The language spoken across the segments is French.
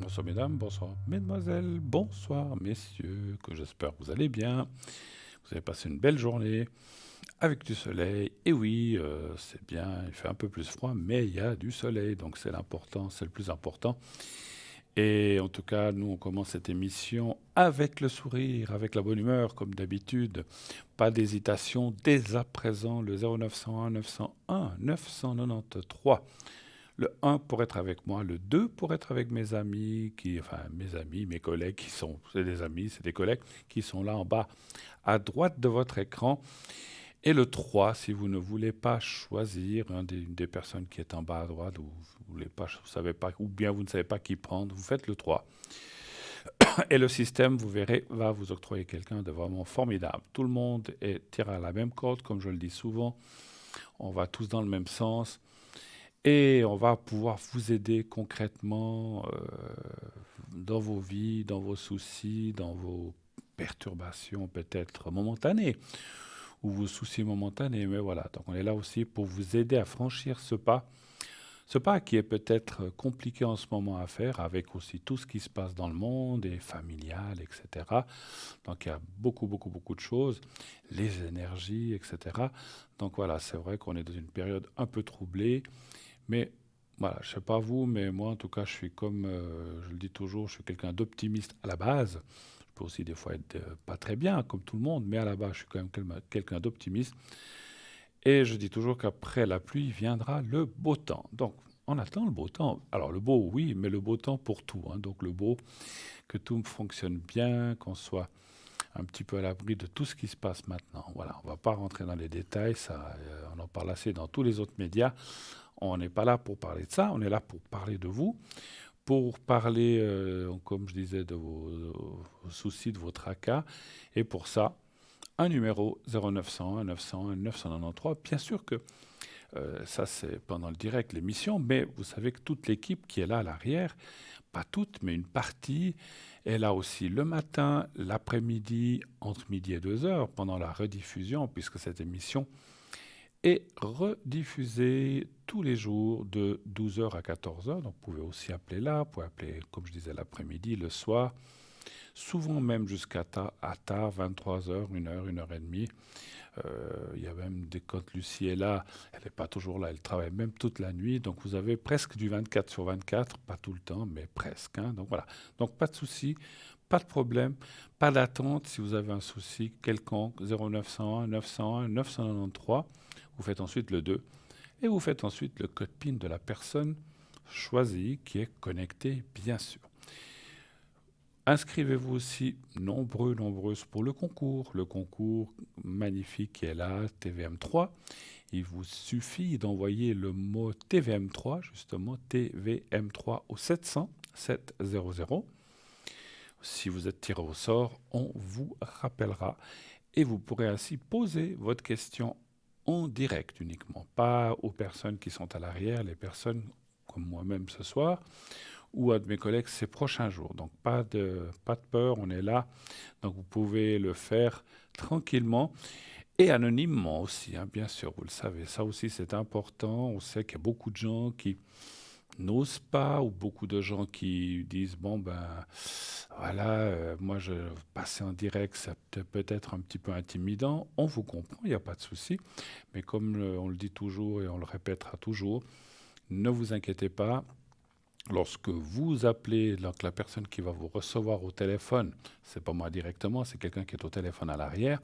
Bonsoir mesdames, bonsoir mesdemoiselles, bonsoir messieurs, que j'espère que vous allez bien. Vous avez passé une belle journée avec du soleil. Et oui, c'est bien, il fait un peu plus froid, mais il y a du soleil, donc c'est l'important, c'est le plus important. Et en tout cas, nous, on commence cette émission avec le sourire, avec la bonne humeur, comme d'habitude. Pas d'hésitation, dès à présent, le 0901 901 993. Le 1 pour être avec moi, le 2 pour être avec mes amis, enfin mes amis, mes collègues qui sont, c'est des amis, c'est des collègues qui sont là en bas à droite de votre écran. Et le 3, si vous ne voulez pas choisir une des personnes qui est en bas à droite, ou vous voulez pas, vous savez pas, ou bien vous ne savez pas qui prendre, vous faites le 3. Et le système, vous verrez, va vous octroyer quelqu'un de vraiment formidable. Tout le monde tire à la même corde, comme je le dis souvent. On va tous dans le même sens. Et on va pouvoir vous aider concrètement dans vos vies, dans vos soucis, dans vos perturbations peut-être momentanées ou vos soucis momentanés. Mais voilà, donc on est là aussi pour vous aider à franchir ce pas qui est peut-être compliqué en ce moment à faire avec aussi tout ce qui se passe dans le monde et familial, etc. Donc il y a beaucoup, beaucoup, beaucoup de choses, les énergies, etc. Donc voilà, c'est vrai qu'on est dans une période un peu troublée. Mais voilà, je sais pas vous, mais moi en tout cas, je suis comme, je le dis toujours, je suis quelqu'un d'optimiste à la base. Je peux aussi des fois être pas très bien, comme tout le monde, mais à la base, je suis quand même quelqu'un d'optimiste. Et je dis toujours qu'après la pluie viendra le beau temps. Donc, on attend le beau temps. Alors, le beau, oui, mais le beau temps pour tout, hein. Donc, le beau, que tout fonctionne bien, qu'on soit un petit peu à l'abri de tout ce qui se passe maintenant. Voilà, on ne va pas rentrer dans les détails, ça, on en parle assez dans tous les autres médias. On n'est pas là pour parler de ça, on est là pour parler de vous, pour parler, comme je disais, de vos soucis, de vos tracas. Et pour ça, un numéro 0901 901 993. Bien sûr que ça, c'est pendant le direct, l'émission, mais vous savez que toute l'équipe qui est là à l'arrière, pas toute, mais une partie, est là aussi le matin, l'après-midi, entre midi et 2 heures, pendant la rediffusion, puisque cette émission est rediffusé tous les jours de 12 heures à 14 heures. Donc, vous pouvez aussi appeler là, vous pouvez appeler, comme je disais, l'après-midi, le soir, souvent même jusqu'à à tard, 23 heures, 1 heure, 1 heure et demie. Il y a même des quand Lucie est là, elle n'est pas toujours là, elle travaille même toute la nuit. Donc, vous avez presque du 24 sur 24, pas tout le temps, mais presque, hein. Donc, voilà. Donc, pas de souci, pas de problème, pas d'attente si vous avez un souci quelconque. 0901 901 993. Vous faites ensuite le 2 et vous faites ensuite le code PIN de la personne choisie qui est connectée, bien sûr. Inscrivez-vous aussi nombreux, nombreuses pour le concours magnifique qui est là, TVM3. Il vous suffit d'envoyer le mot TVM3, justement TVM3 au 700 700. Si vous êtes tiré au sort, on vous rappellera et vous pourrez ainsi poser votre question en direct uniquement, pas aux personnes qui sont à l'arrière, les personnes comme moi-même ce soir, ou à de mes collègues ces prochains jours. Donc pas de peur, on est là. Donc vous pouvez le faire tranquillement et anonymement aussi, hein, bien sûr, vous le savez. Ça aussi c'est important. On sait qu'il y a beaucoup de gens qui n'osent pas ou beaucoup de gens qui disent bon ben voilà, moi je passer en direct ça peut être un petit peu intimidant. On vous comprend, il n'y a pas de souci, mais comme on le dit toujours et on le répétera toujours, ne vous inquiétez pas. Lorsque vous appelez, donc la personne qui va vous recevoir au téléphone, c'est pas moi directement, c'est quelqu'un qui est au téléphone à l'arrière,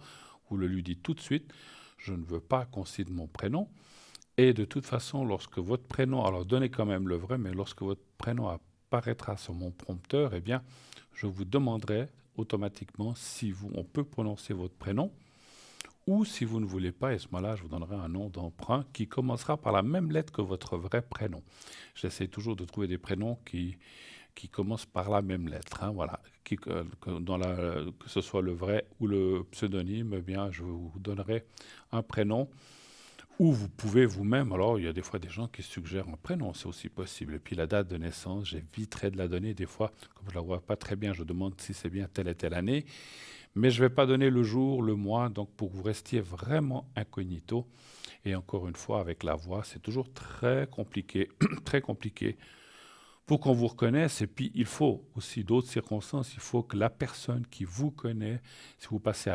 vous le lui dites tout de suite, je ne veux pas qu'on cite mon prénom. Et de toute façon, lorsque votre prénom, alors donnez quand même le vrai, mais lorsque votre prénom apparaîtra sur mon prompteur, eh bien, je vous demanderai automatiquement si on peut prononcer votre prénom, ou si vous ne voulez pas, et à ce moment-là, je vous donnerai un nom d'emprunt qui commencera par la même lettre que votre vrai prénom. J'essaie toujours de trouver des prénoms qui commencent par la même lettre, hein, voilà. Que ce soit le vrai ou le pseudonyme, eh bien, je vous donnerai un prénom. Ou vous pouvez vous-même, alors il y a des fois des gens qui suggèrent un prénom, c'est aussi possible. Et puis la date de naissance, j'éviterai de la donner. Des fois, comme je ne la vois pas très bien, je demande si c'est bien telle et telle année. Mais je ne vais pas donner le jour, le mois, donc pour que vous restiez vraiment incognito. Et encore une fois, avec la voix, c'est toujours très compliqué, très compliqué pour qu'on vous reconnaisse. Et puis, il faut aussi d'autres circonstances. Il faut que la personne qui vous connaît, si vous passez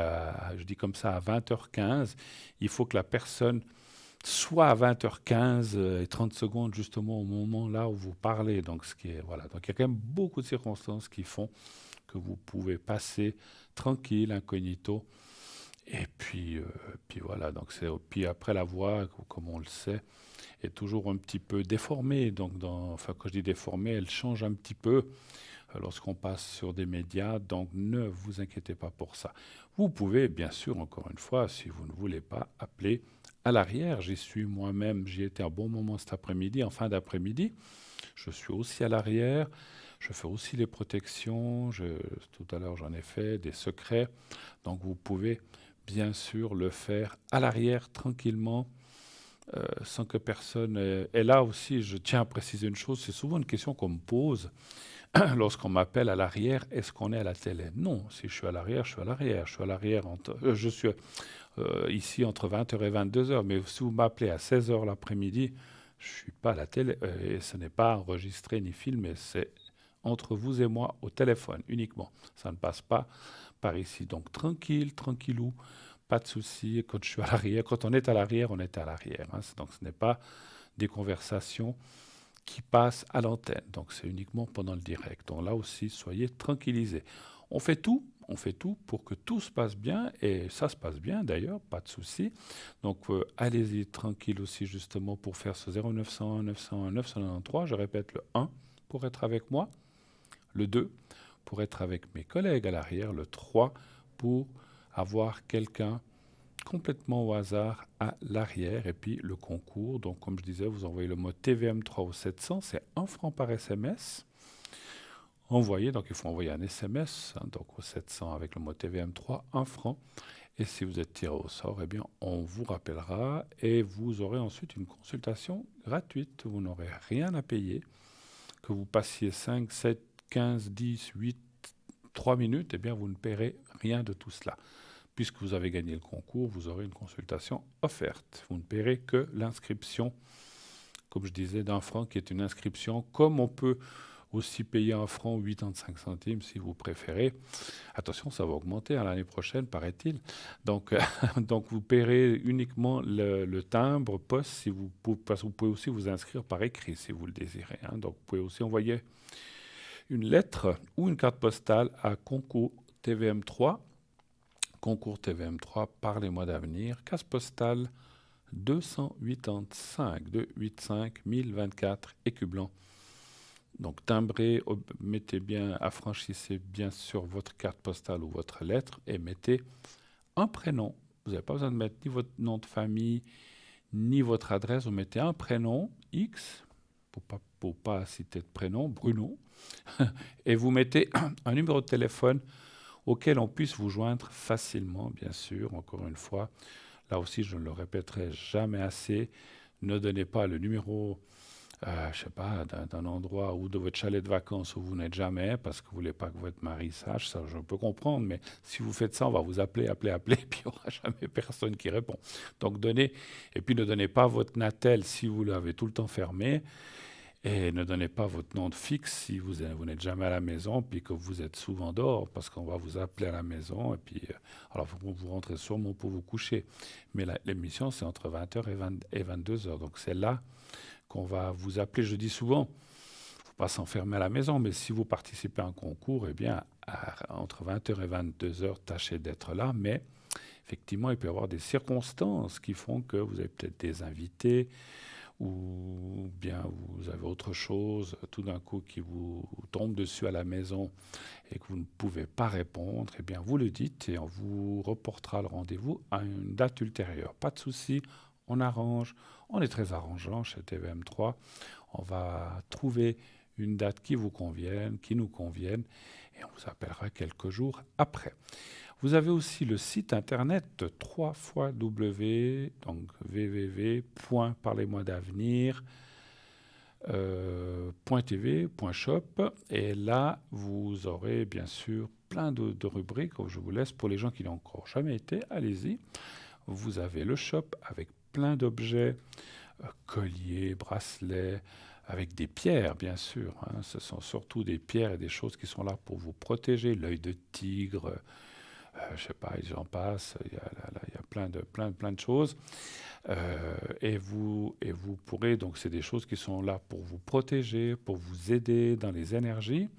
je dis comme ça, à 20h15, il faut que la personne soit à 20h15 et 30 secondes, justement, au moment là où vous parlez. Donc, voilà. Donc, il y a quand même beaucoup de circonstances qui font que vous pouvez passer tranquille, incognito. Et puis voilà. Donc, puis après, la voix, comme on le sait, est toujours un petit peu déformée. Donc, enfin, quand je dis déformée, elle change un petit peu lorsqu'on passe sur des médias. Donc, ne vous inquiétez pas pour ça. Vous pouvez, bien sûr, encore une fois, si vous ne voulez pas, appeler à l'arrière. J'y suis moi-même, j'y étais un bon moment cet après-midi, en fin d'après-midi. Je suis aussi à l'arrière. Je fais aussi les protections. Tout à l'heure, j'en ai fait des secrets. Donc, vous pouvez, bien sûr, le faire à l'arrière, tranquillement, sans que personne... Et là aussi, je tiens à préciser une chose, c'est souvent une question qu'on me pose lorsqu'on m'appelle à l'arrière, est-ce qu'on est à la télé? Non, si je suis à l'arrière, je suis à l'arrière. Je suis à l'arrière, je suis ici entre 20h et 22h, mais si vous m'appelez à 16h l'après-midi, je ne suis pas à la télé, et ce n'est pas enregistré ni filmé, c'est entre vous et moi au téléphone uniquement. Ça ne passe pas par ici. Donc tranquille, tranquillou, pas de souci. Quand je suis à l'arrière, quand on est à l'arrière, on est à l'arrière, hein. Donc ce n'est pas des conversations qui passent à l'antenne. Donc c'est uniquement pendant le direct. Donc là aussi, soyez tranquillisés. On fait tout pour que tout se passe bien, et ça se passe bien d'ailleurs, pas de souci. Donc allez-y tranquille aussi, justement, pour faire ce 0901 901 993. Je répète, le 1 pour être avec moi, le 2 pour être avec mes collègues à l'arrière, le 3 pour avoir quelqu'un complètement au hasard à l'arrière, et puis le concours. Donc comme je disais, vous envoyez le mot TVM3 au 700, c'est 1 franc par SMS. Envoyez, donc il faut envoyer un SMS, hein, donc au 700 avec le mot TVM3, 1 franc. Et si vous êtes tiré au sort, eh bien, on vous rappellera et vous aurez ensuite une consultation gratuite. Vous n'aurez rien à payer. Que vous passiez 5, 7, 15, 10, 8, 3 minutes, eh bien, vous ne paierez rien de tout cela. Puisque vous avez gagné le concours, vous aurez une consultation offerte. Vous ne paierez que l'inscription, comme je disais, d'1 franc, qui est une inscription, comme on peut aussi payer 1 franc 85 centimes si vous préférez. Attention, ça va augmenter l'année prochaine, paraît-il. Donc, donc vous paierez uniquement le timbre poste, parce que vous pouvez aussi vous inscrire par écrit si vous le désirez, hein. Donc vous pouvez aussi envoyer une lettre ou une carte postale à concours TVM3, concours TVM3, parlez-moi d'avenir, case postale 285 285 1024 Écublens. Donc timbrez, mettez bien, affranchissez bien sur votre carte postale ou votre lettre et mettez un prénom. Vous n'avez pas besoin de mettre ni votre nom de famille, ni votre adresse. Vous mettez un prénom, X, pour pas citer de prénom, Bruno, et vous mettez un numéro de téléphone auquel on puisse vous joindre facilement, bien sûr, encore une fois. Là aussi, je ne le répéterai jamais assez. Ne donnez pas le numéro, je sais pas, d'un endroit ou de votre chalet de vacances où vous n'êtes jamais, parce que vous voulez pas que votre mari sache. Ça, je peux comprendre, mais si vous faites ça, on va vous appeler, appeler, puis il n'y aura jamais personne qui répond. Donc donnez, et puis ne donnez pas votre Natel si vous l'avez tout le temps fermé. Et ne donnez pas votre nom de fixe si vous n'êtes jamais à la maison, puis que vous êtes souvent dehors, parce qu'on va vous appeler à la maison, et puis alors vous rentrez sûrement pour vous coucher. Mais l'émission, c'est entre 20h et 22h, donc c'est là qu'on va vous appeler. Je dis souvent, il ne faut pas s'enfermer à la maison, mais si vous participez à un concours, eh bien, entre 20h et 22h, tâchez d'être là, mais effectivement, il peut y avoir des circonstances qui font que vous avez peut-être des invités, ou bien vous avez autre chose tout d'un coup qui vous tombe dessus à la maison et que vous ne pouvez pas répondre, eh bien vous le dites et on vous reportera le rendez-vous à une date ultérieure. Pas de souci, on arrange, on est très arrangeant chez TVM3, on va trouver une date qui vous convienne, qui nous convienne, et on vous appellera quelques jours après. Vous avez aussi le site internet 3 fois W, donc www.parlez-moi-d'avenir.tv.shop, et là vous aurez bien sûr plein de rubriques. Je vous laisse pour les gens qui n'ont encore jamais été, allez-y. Vous avez le shop avec plein d'objets, colliers, bracelets, avec des pierres, bien sûr, hein. Ce sont surtout des pierres et des choses qui sont là pour vous protéger. L'œil de tigre, je sais pas, j'en passe. Il y a plein de choses. Et vous pourrez, donc c'est des choses qui sont là pour vous protéger, pour vous aider dans les énergies.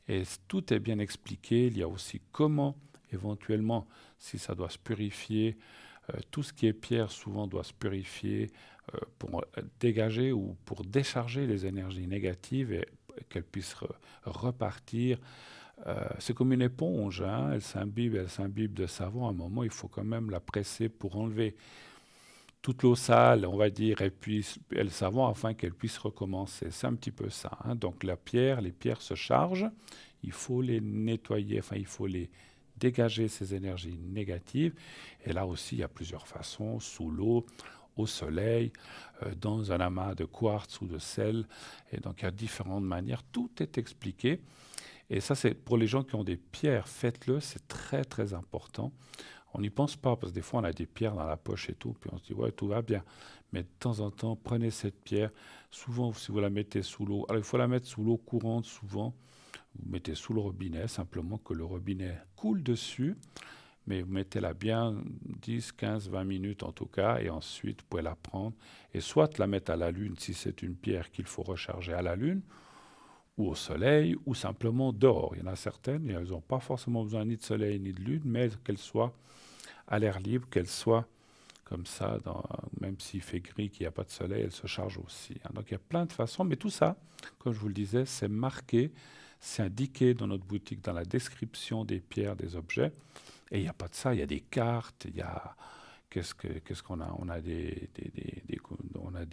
Et tout est bien expliqué. Il y a aussi comment, éventuellement, si ça doit se purifier, tout ce qui est pierre souvent doit se purifier pour dégager ou pour décharger les énergies négatives et qu'elles puissent repartir. C'est comme une éponge, hein, elle s'imbibe de savon. À un moment, il faut quand même la presser pour enlever toute l'eau sale, on va dire, et le savon afin qu'elle puisse recommencer. C'est un petit peu ça, hein. Donc les pierres se chargent, il faut les nettoyer, enfin il faut les dégager ces énergies négatives. Et là aussi, il y a plusieurs façons, sous l'eau, au soleil, dans un amas de quartz ou de sel. Et donc il y a différentes manières, tout est expliqué. Et ça, c'est pour les gens qui ont des pierres, faites-le, c'est très très important. On n'y pense pas, parce que des fois on a des pierres dans la poche et tout, puis on se dit ouais, tout va bien. Mais de temps en temps, prenez cette pierre. Souvent, si vous la mettez sous l'eau, alors il faut la mettre sous l'eau courante souvent. Vous mettez sous le robinet, simplement que le robinet coule dessus, mais vous mettez-la bien 10, 15, 20 minutes en tout cas, et ensuite vous pouvez la prendre et soit la mettre à la lune si c'est une pierre qu'il faut recharger à la lune, ou au soleil, ou simplement dehors. Il y en a certaines, elles n'ont pas forcément besoin ni de soleil ni de lune, mais qu'elles soient à l'air libre, qu'elles soient comme ça, même s'il fait gris, qu'il n'y a pas de soleil, elles se chargent aussi, hein. Donc il y a plein de façons, mais tout ça, comme je vous le disais, c'est marqué, c'est indiqué dans notre boutique, dans la description des pierres, des objets. Et il n'y a pas de ça, il y a des cartes, il y a... Qu'est-ce qu'on a? On a on a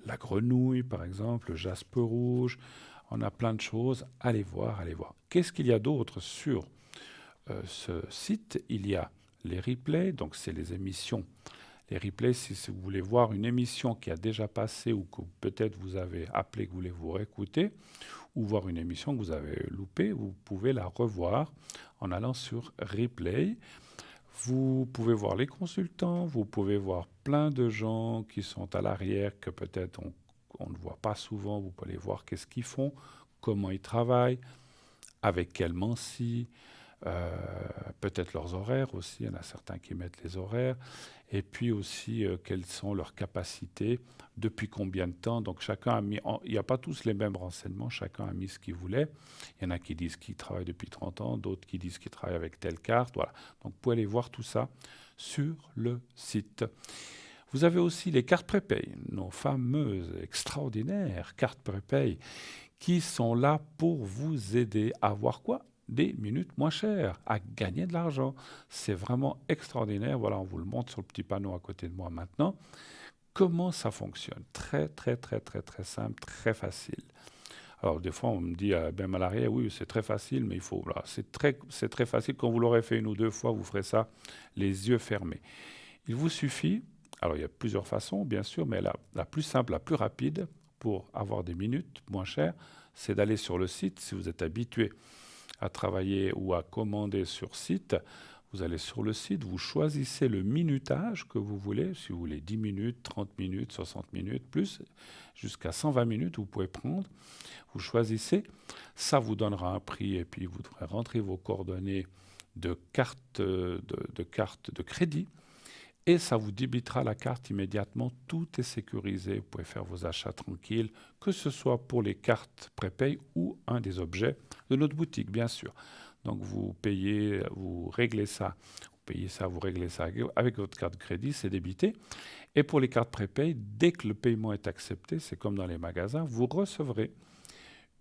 la grenouille, par exemple, le jaspe rouge, on a plein de choses. Allez voir, allez voir. Qu'est-ce qu'il y a d'autre sur ce site? Il y a les replays, donc c'est les émissions. Les replays, si vous voulez voir une émission qui a déjà passé ou que peut-être vous avez appelé, que vous voulez vous réécouter, ou voir une émission que vous avez loupée, vous pouvez la revoir en allant sur replay. Vous pouvez voir les consultants, vous pouvez voir plein de gens qui sont à l'arrière que peut-être on ne voit pas souvent. Vous pouvez voir qu'est-ce qu'ils font, comment ils travaillent, avec quelle mancie, peut-être leurs horaires aussi. Il y en a certains qui mettent les horaires. Et puis aussi quelles sont leurs capacités, depuis combien de temps. Donc chacun a mis, il n'y a pas tous les mêmes renseignements, chacun a mis ce qu'il voulait. Il y en a qui disent qu'ils travaillent depuis 30 ans, d'autres qui disent qu'ils travaillent avec telle carte. Voilà. Donc vous pouvez aller voir tout ça sur le site. Vous avez aussi les cartes prépay, nos fameuses extraordinaires cartes prépay, qui sont là pour vous aider à avoir quoi? Des minutes moins chères, à gagner de l'argent. C'est vraiment extraordinaire. Voilà, on vous le montre sur le petit panneau à côté de moi maintenant. Comment ça fonctionne? Très, très, très, très, très simple, très facile. Alors, des fois, on me dit, même à l'arrière, oui, c'est très facile, mais il faut. Voilà, c'est très facile. Quand vous l'aurez fait une ou deux fois, vous ferez ça les yeux fermés. Il vous suffit, alors il y a plusieurs façons, bien sûr, mais la plus simple, la plus rapide pour avoir des minutes moins chères, c'est d'aller sur le site. Si vous êtes habitué à travailler ou à commander sur site, vous allez sur le site, vous choisissez le minutage que vous voulez, si vous voulez 10 minutes, 30 minutes, 60 minutes, plus, jusqu'à 120 minutes, vous pouvez prendre. Vous choisissez, ça vous donnera un prix et puis vous devrez rentrer vos coordonnées de carte de crédit et ça vous débitera la carte immédiatement. Tout est sécurisé, vous pouvez faire vos achats tranquilles, que ce soit pour les cartes prépay ou un des objets de notre boutique, bien sûr. Donc vous payez, vous réglez ça, vous réglez ça avec votre carte de crédit, c'est débité. Et pour les cartes prépay, dès que le paiement est accepté, c'est comme dans les magasins, vous recevrez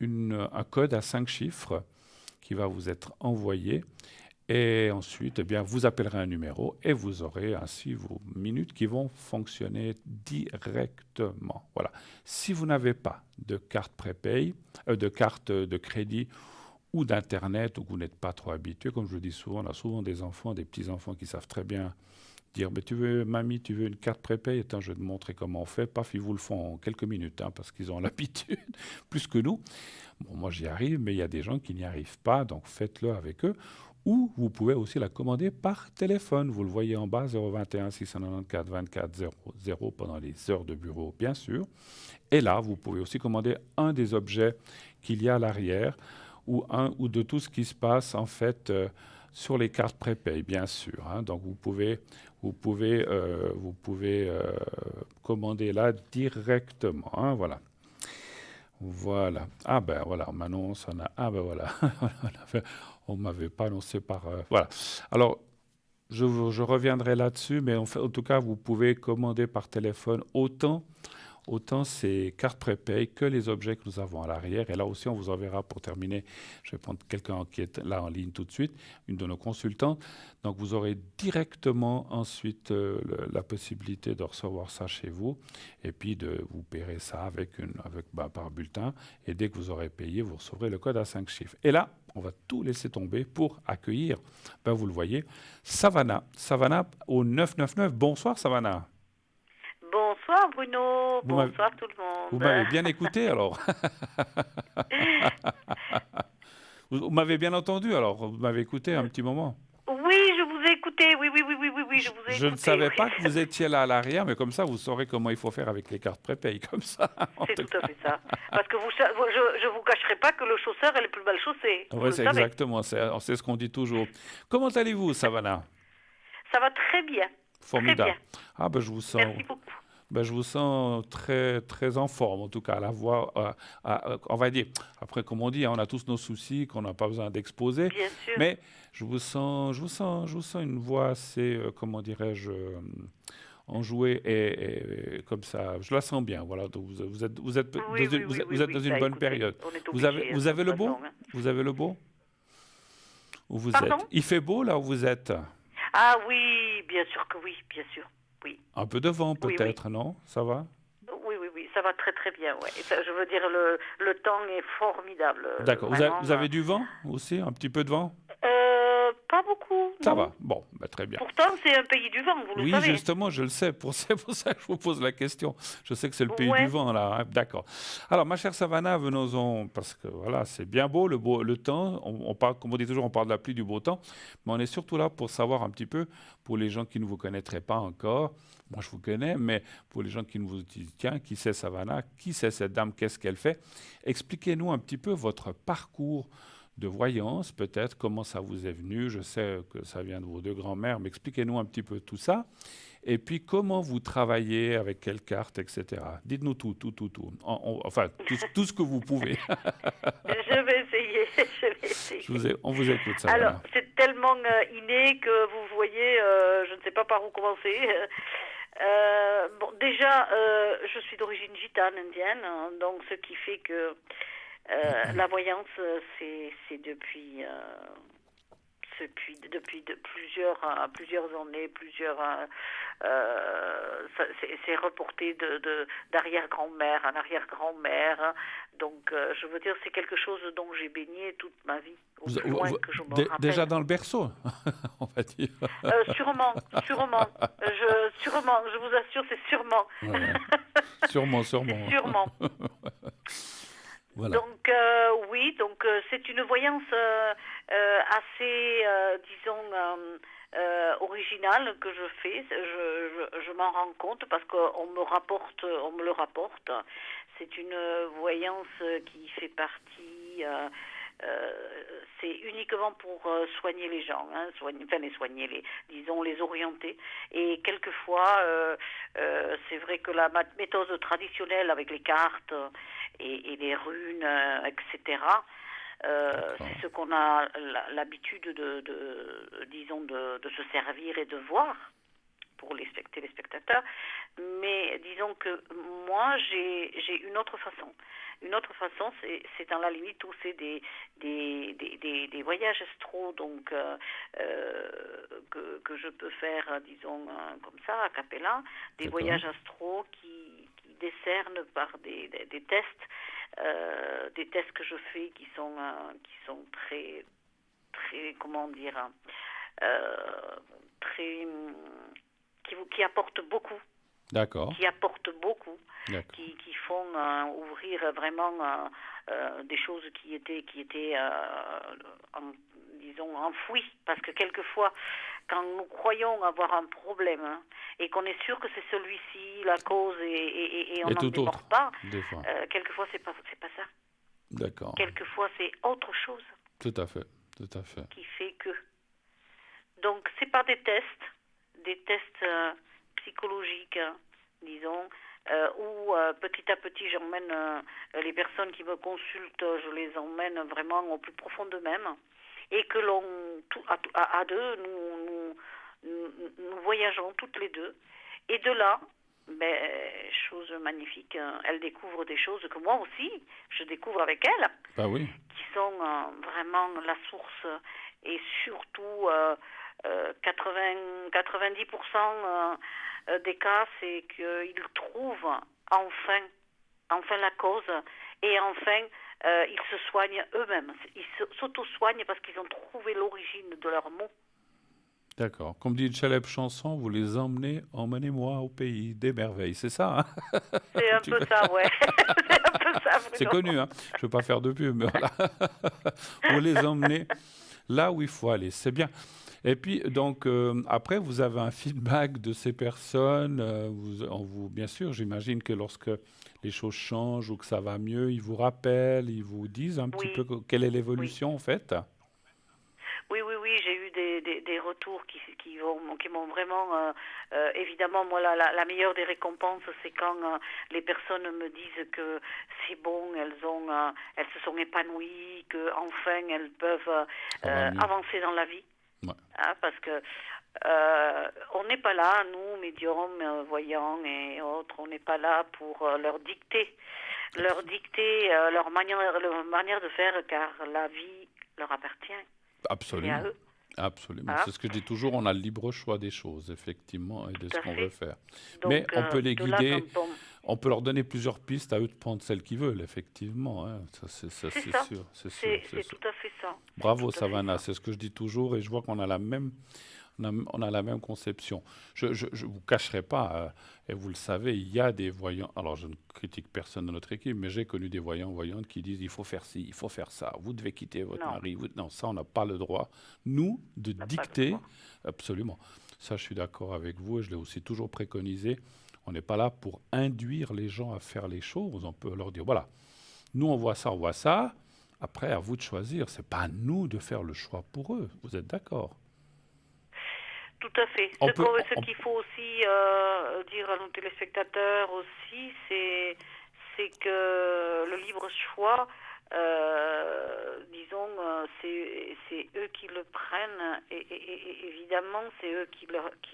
un code à 5 chiffres qui va vous être envoyé. Et ensuite, eh bien, vous appellerez un numéro et vous aurez ainsi vos minutes qui vont fonctionner directement. Voilà. Si vous n'avez pas de carte prépay, de carte de crédit ou d'Internet, ou que vous n'êtes pas trop habitué, comme je le dis souvent, on a souvent des enfants, des petits-enfants qui savent très bien dire, mais mamie, tu veux une carte prépay? Attends, je vais te montrer comment on fait. Paf, ils vous le font en quelques minutes, hein, parce qu'ils ont l'habitude, plus que nous. Bon, moi j'y arrive, mais il y a des gens qui n'y arrivent pas, donc faites-le avec eux. ou vous pouvez aussi la commander par téléphone. Vous le voyez en bas, 021 694 24 00 pendant les heures de bureau, bien sûr. Et là, vous pouvez aussi commander un des objets qu'il y a à l'arrière ou un ou de tout ce qui se passe en fait sur les cartes prépay, bien sûr, hein. Donc vous pouvez commander là directement, hein, voilà. Voilà. Ah ben voilà, on m'annonce, on a... Ah ben voilà. On m'avait pas annoncé par... voilà. Alors, je reviendrai là-dessus, mais en tout cas, vous pouvez commander par téléphone autant ces cartes prépay que les objets que nous avons à l'arrière. Et là aussi, on vous enverra pour terminer. Je vais prendre quelqu'un qui est là en ligne tout de suite, une de nos consultantes. Donc, vous aurez directement ensuite la possibilité de recevoir ça chez vous. Et puis, vous paierez ça par bulletin. Et dès que vous aurez payé, vous recevrez le code à 5 chiffres. Et là, on va tout laisser tomber pour accueillir, vous le voyez, Savannah. Savannah au 999. Bonsoir, Savannah. Bonsoir Bruno, Vous m'avez bonsoir tout le Vous monde. m'avez bien écouté alors. Vous m'avez bien entendu alors. Vous m'avez écouté un petit moment. Oui, je vous ai écouté, oui, je vous ai Je ne écouté, savais oui. pas que vous étiez là à l'arrière, mais comme ça, vous saurez comment il faut faire avec les cartes prépay, comme ça. En C'est tout tout à cas. fait ça. Parce que je vous cacherai pas que le chausseur est le plus mal chaussé, vous Oui, le c'est savez. exactement. C'est ce qu'on dit toujours. Comment allez-vous, Savannah? Ça va très bien, très bien. Formidable. Ah ben je vous sens. Merci beaucoup. Je vous sens très, très en forme, en tout cas, à la voix, on va dire. Après, comme on dit, hein, on a tous nos soucis qu'on n'a pas besoin d'exposer, Bien sûr. mais je vous sens une voix assez, comment dirais-je, enjouée et comme ça. Je la sens bien, voilà. Donc vous êtes vous êtes dans une Bah bonne écoutez, période. on est obligé, hein, Vous de avez toute le beau? façon, hein. Vous avez le beau? Où vous êtes? Pardon? Il fait beau là où vous êtes? Ah oui, bien sûr que oui, bien sûr. Oui, Un peu de vent oui. peut-être, non? Ça va? Oui, ça va très très bien, ouais. Et ça, je veux dire, le temps est formidable, D'accord. vraiment. Vous avez du vent aussi? Un petit peu de vent? Pas beaucoup, Ça non. va. Bon, très bien. Pourtant, c'est un pays du vent, vous le Oui, savez. justement, je le sais. C'est pour ça que je vous pose la question. Je sais que c'est le pays du Ouais, vent, là, hein. D'accord. Alors, ma chère Savannah, venons-en, parce que voilà, c'est bien beau, le temps. On parle, comme on dit toujours, on parle de la pluie, du beau temps. Mais on est surtout là pour savoir un petit peu, pour les gens qui ne vous connaîtraient pas encore. Moi, je vous connais, mais pour les gens qui ne vous disent, tiens, qui c'est Savannah? Qui c'est cette dame? Qu'est-ce qu'elle fait? Expliquez-nous un petit peu votre parcours de voyance, peut-être, comment ça vous est venu. Je sais que ça vient de vos deux grands-mères, mais expliquez-nous un petit peu tout ça. Et puis, comment vous travaillez, avec quelles cartes, etc. Dites-nous tout. Enfin, tout ce que vous pouvez. je vais essayer, je vais essayer. On vous écoute, Alors, Savannah. c'est tellement inné que vous voyez, je ne sais pas par où commencer. Bon, déjà, je suis d'origine gitane indienne, hein, donc ce qui fait que la voyance, c'est depuis plusieurs années, c'est reporté d'arrière-grand-mère en arrière-grand-mère, hein. Donc je veux dire, c'est quelque chose dont j'ai baigné toute ma vie, au plus loin que je me Déjà rappelle. dans le berceau, on va dire. Sûrement, je vous assure, c'est sûrement. Voilà. Sûrement. C'est sûrement. Voilà. Donc oui, c'est une voyance assez, disons, originale que je fais. Je m'en rends compte parce qu'on me le rapporte. C'est une voyance qui fait partie. C'est uniquement pour soigner les gens, hein, disons les orienter. Et quelquefois, c'est vrai que la méthode traditionnelle avec les cartes et les runes, etc. C'est ce qu'on a l'habitude disons, de se servir et de voir pour les téléspectateurs, mais disons que moi j'ai une autre façon. Une autre façon, c'est dans la limite où c'est des voyages astraux, donc que je peux faire, disons, comme ça, a cappella, des voyages astraux qui décernent par des tests, des tests que je fais qui sont très, très, comment dire, très, qui apportent beaucoup. D'accord. Qui apportent beaucoup, qui font ouvrir vraiment des choses qui étaient disons, enfoui. Parce que quelquefois, quand nous croyons avoir un problème et qu'on est sûr que c'est celui-ci, la cause, et on Et n'en tout autre, démord pas, des fois. quelquefois, c'est pas ça. D'accord. Quelquefois, c'est autre chose Tout à fait. Tout à fait. qui fait que. Donc, c'est par des tests psychologiques, disons, où petit à petit, j'emmène les personnes qui me consultent, je les emmène vraiment au plus profond d'eux-mêmes, et que à deux, nous voyageons toutes les deux, et de là, chose magnifique, elle découvre des choses que moi aussi, je découvre avec elle, Bah oui, qui sont vraiment la source, et surtout 90% des cas, c'est qu'ils trouvent enfin la cause, et enfin ils se soignent eux-mêmes. Ils s'auto-soignent parce qu'ils ont trouvé l'origine de leurs maux. d'accord. Comme dit une célèbre chanson, vous les emmenez-moi au pays des merveilles. C'est ça, hein? C'est un Tu peu vois. ça, ouais. C'est un peu ça, C'est Bruno. connu, hein? Je ne veux pas faire de pub, mais voilà. Vous les emmenez là où il faut aller. C'est bien. Et puis, donc, après, vous avez un feedback de ces personnes. Bien sûr, j'imagine que lorsque les choses changent ou que ça va mieux, ils vous rappellent, ils vous disent un petit peu Oui, quelle est oui. l'évolution, en fait. Oui, j'ai eu des retours qui m'ont vraiment, évidemment, moi, la meilleure des récompenses, c'est quand les personnes me disent que c'est bon, elles se sont épanouies, que enfin elles peuvent Ça va mieux. avancer dans la vie. Ouais. Hein, parce que on n'est pas là, nous, médiums, voyants et autres, on n'est pas là pour leur manière de faire, car la vie leur appartient. C'est à Absolument. eux. Absolument. Hein, C'est ce que je dis toujours, on a le libre choix des choses, effectivement, et de tout ce à qu'on veut fait. faire. Mais Donc, on peut les de là, guider, on peut leur donner plusieurs pistes, à eux de prendre celle qu'ils veulent, effectivement, hein. Ça, c'est c'est ça. sûr, c'est sûr, c'est C'est sûr. tout à fait ça. C'est Bravo, tout à fait Savannah, ça. c'est ce que je dis toujours, et je vois qu'on a on a la même conception. Je vous cacherai pas, et vous le savez, il y a des voyants. Alors, je ne critique personne de notre équipe, mais j'ai connu des voyants, voyantes qui disent il faut faire ci, il faut faire ça. Vous devez quitter votre Non, mari. Non, ça, on n'a pas le droit. Nous, de on n'a pas le dicter, droit. absolument. Ça, je suis d'accord avec vous, et je l'ai aussi toujours préconisé. On n'est pas là pour induire les gens à faire les choses. On peut leur dire voilà, nous, on voit ça, on voit ça. Après, à vous de choisir. C'est pas à nous de faire le choix pour eux. Vous êtes d'accord? Tout à fait. On peut, Ce qu'il faut aussi dire à nos téléspectateurs aussi, c'est que le libre choix, disons, c'est eux qui le prennent, et évidemment, c'est eux qui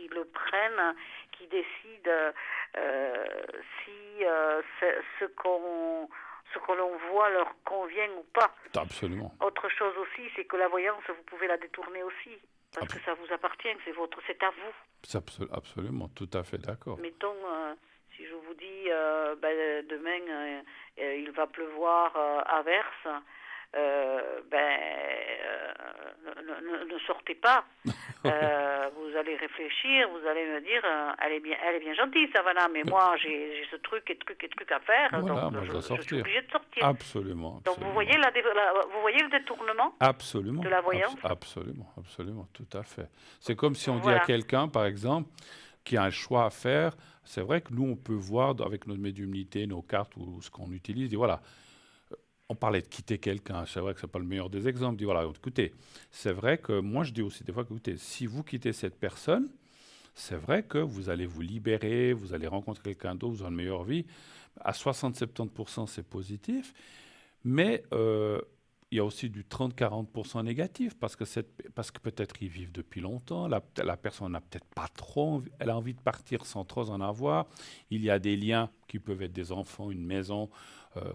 le prennent, qui décident si ce que l'on voit leur convient ou pas. absolument. Autre chose aussi, c'est que la voyance, vous pouvez la détourner aussi, parce que Abs- ça vous appartient, c'est à vous. Absolument, tout à fait d'accord. Mettons, si je vous dis, demain, il va pleuvoir à verse, ne sortez pas. Vous allez réfléchir, vous allez me dire, elle est bien gentille, Savannah, mais moi, j'ai ce truc et truc à faire, donc Voilà, moi je dois je suis sortir. obligée de sortir. Absolument, Donc vous absolument. voyez vous voyez le détournement de Absolument, la voyance. absolument, absolument, tout à fait. C'est comme si on dit à Voilà, quelqu'un, par exemple, qui a un choix à faire. C'est vrai que nous, on peut voir avec notre médiumnité, nos cartes ou ce qu'on utilise, et voilà, on parlait de quitter quelqu'un, c'est vrai que ce n'est pas le meilleur des exemples. Dit voilà, écoutez, c'est vrai que moi je dis aussi des fois, écoutez, si vous quittez cette personne, c'est vrai que vous allez vous libérer, vous allez rencontrer quelqu'un d'autre, vous aurez une meilleure vie. À 60-70%, c'est positif, mais il y a aussi du 30-40% négatif parce que peut-être ils vivent depuis longtemps, la personne n'a peut-être pas trop elle a envie de partir sans trop en avoir. Il y a des liens qui peuvent être des enfants, une maison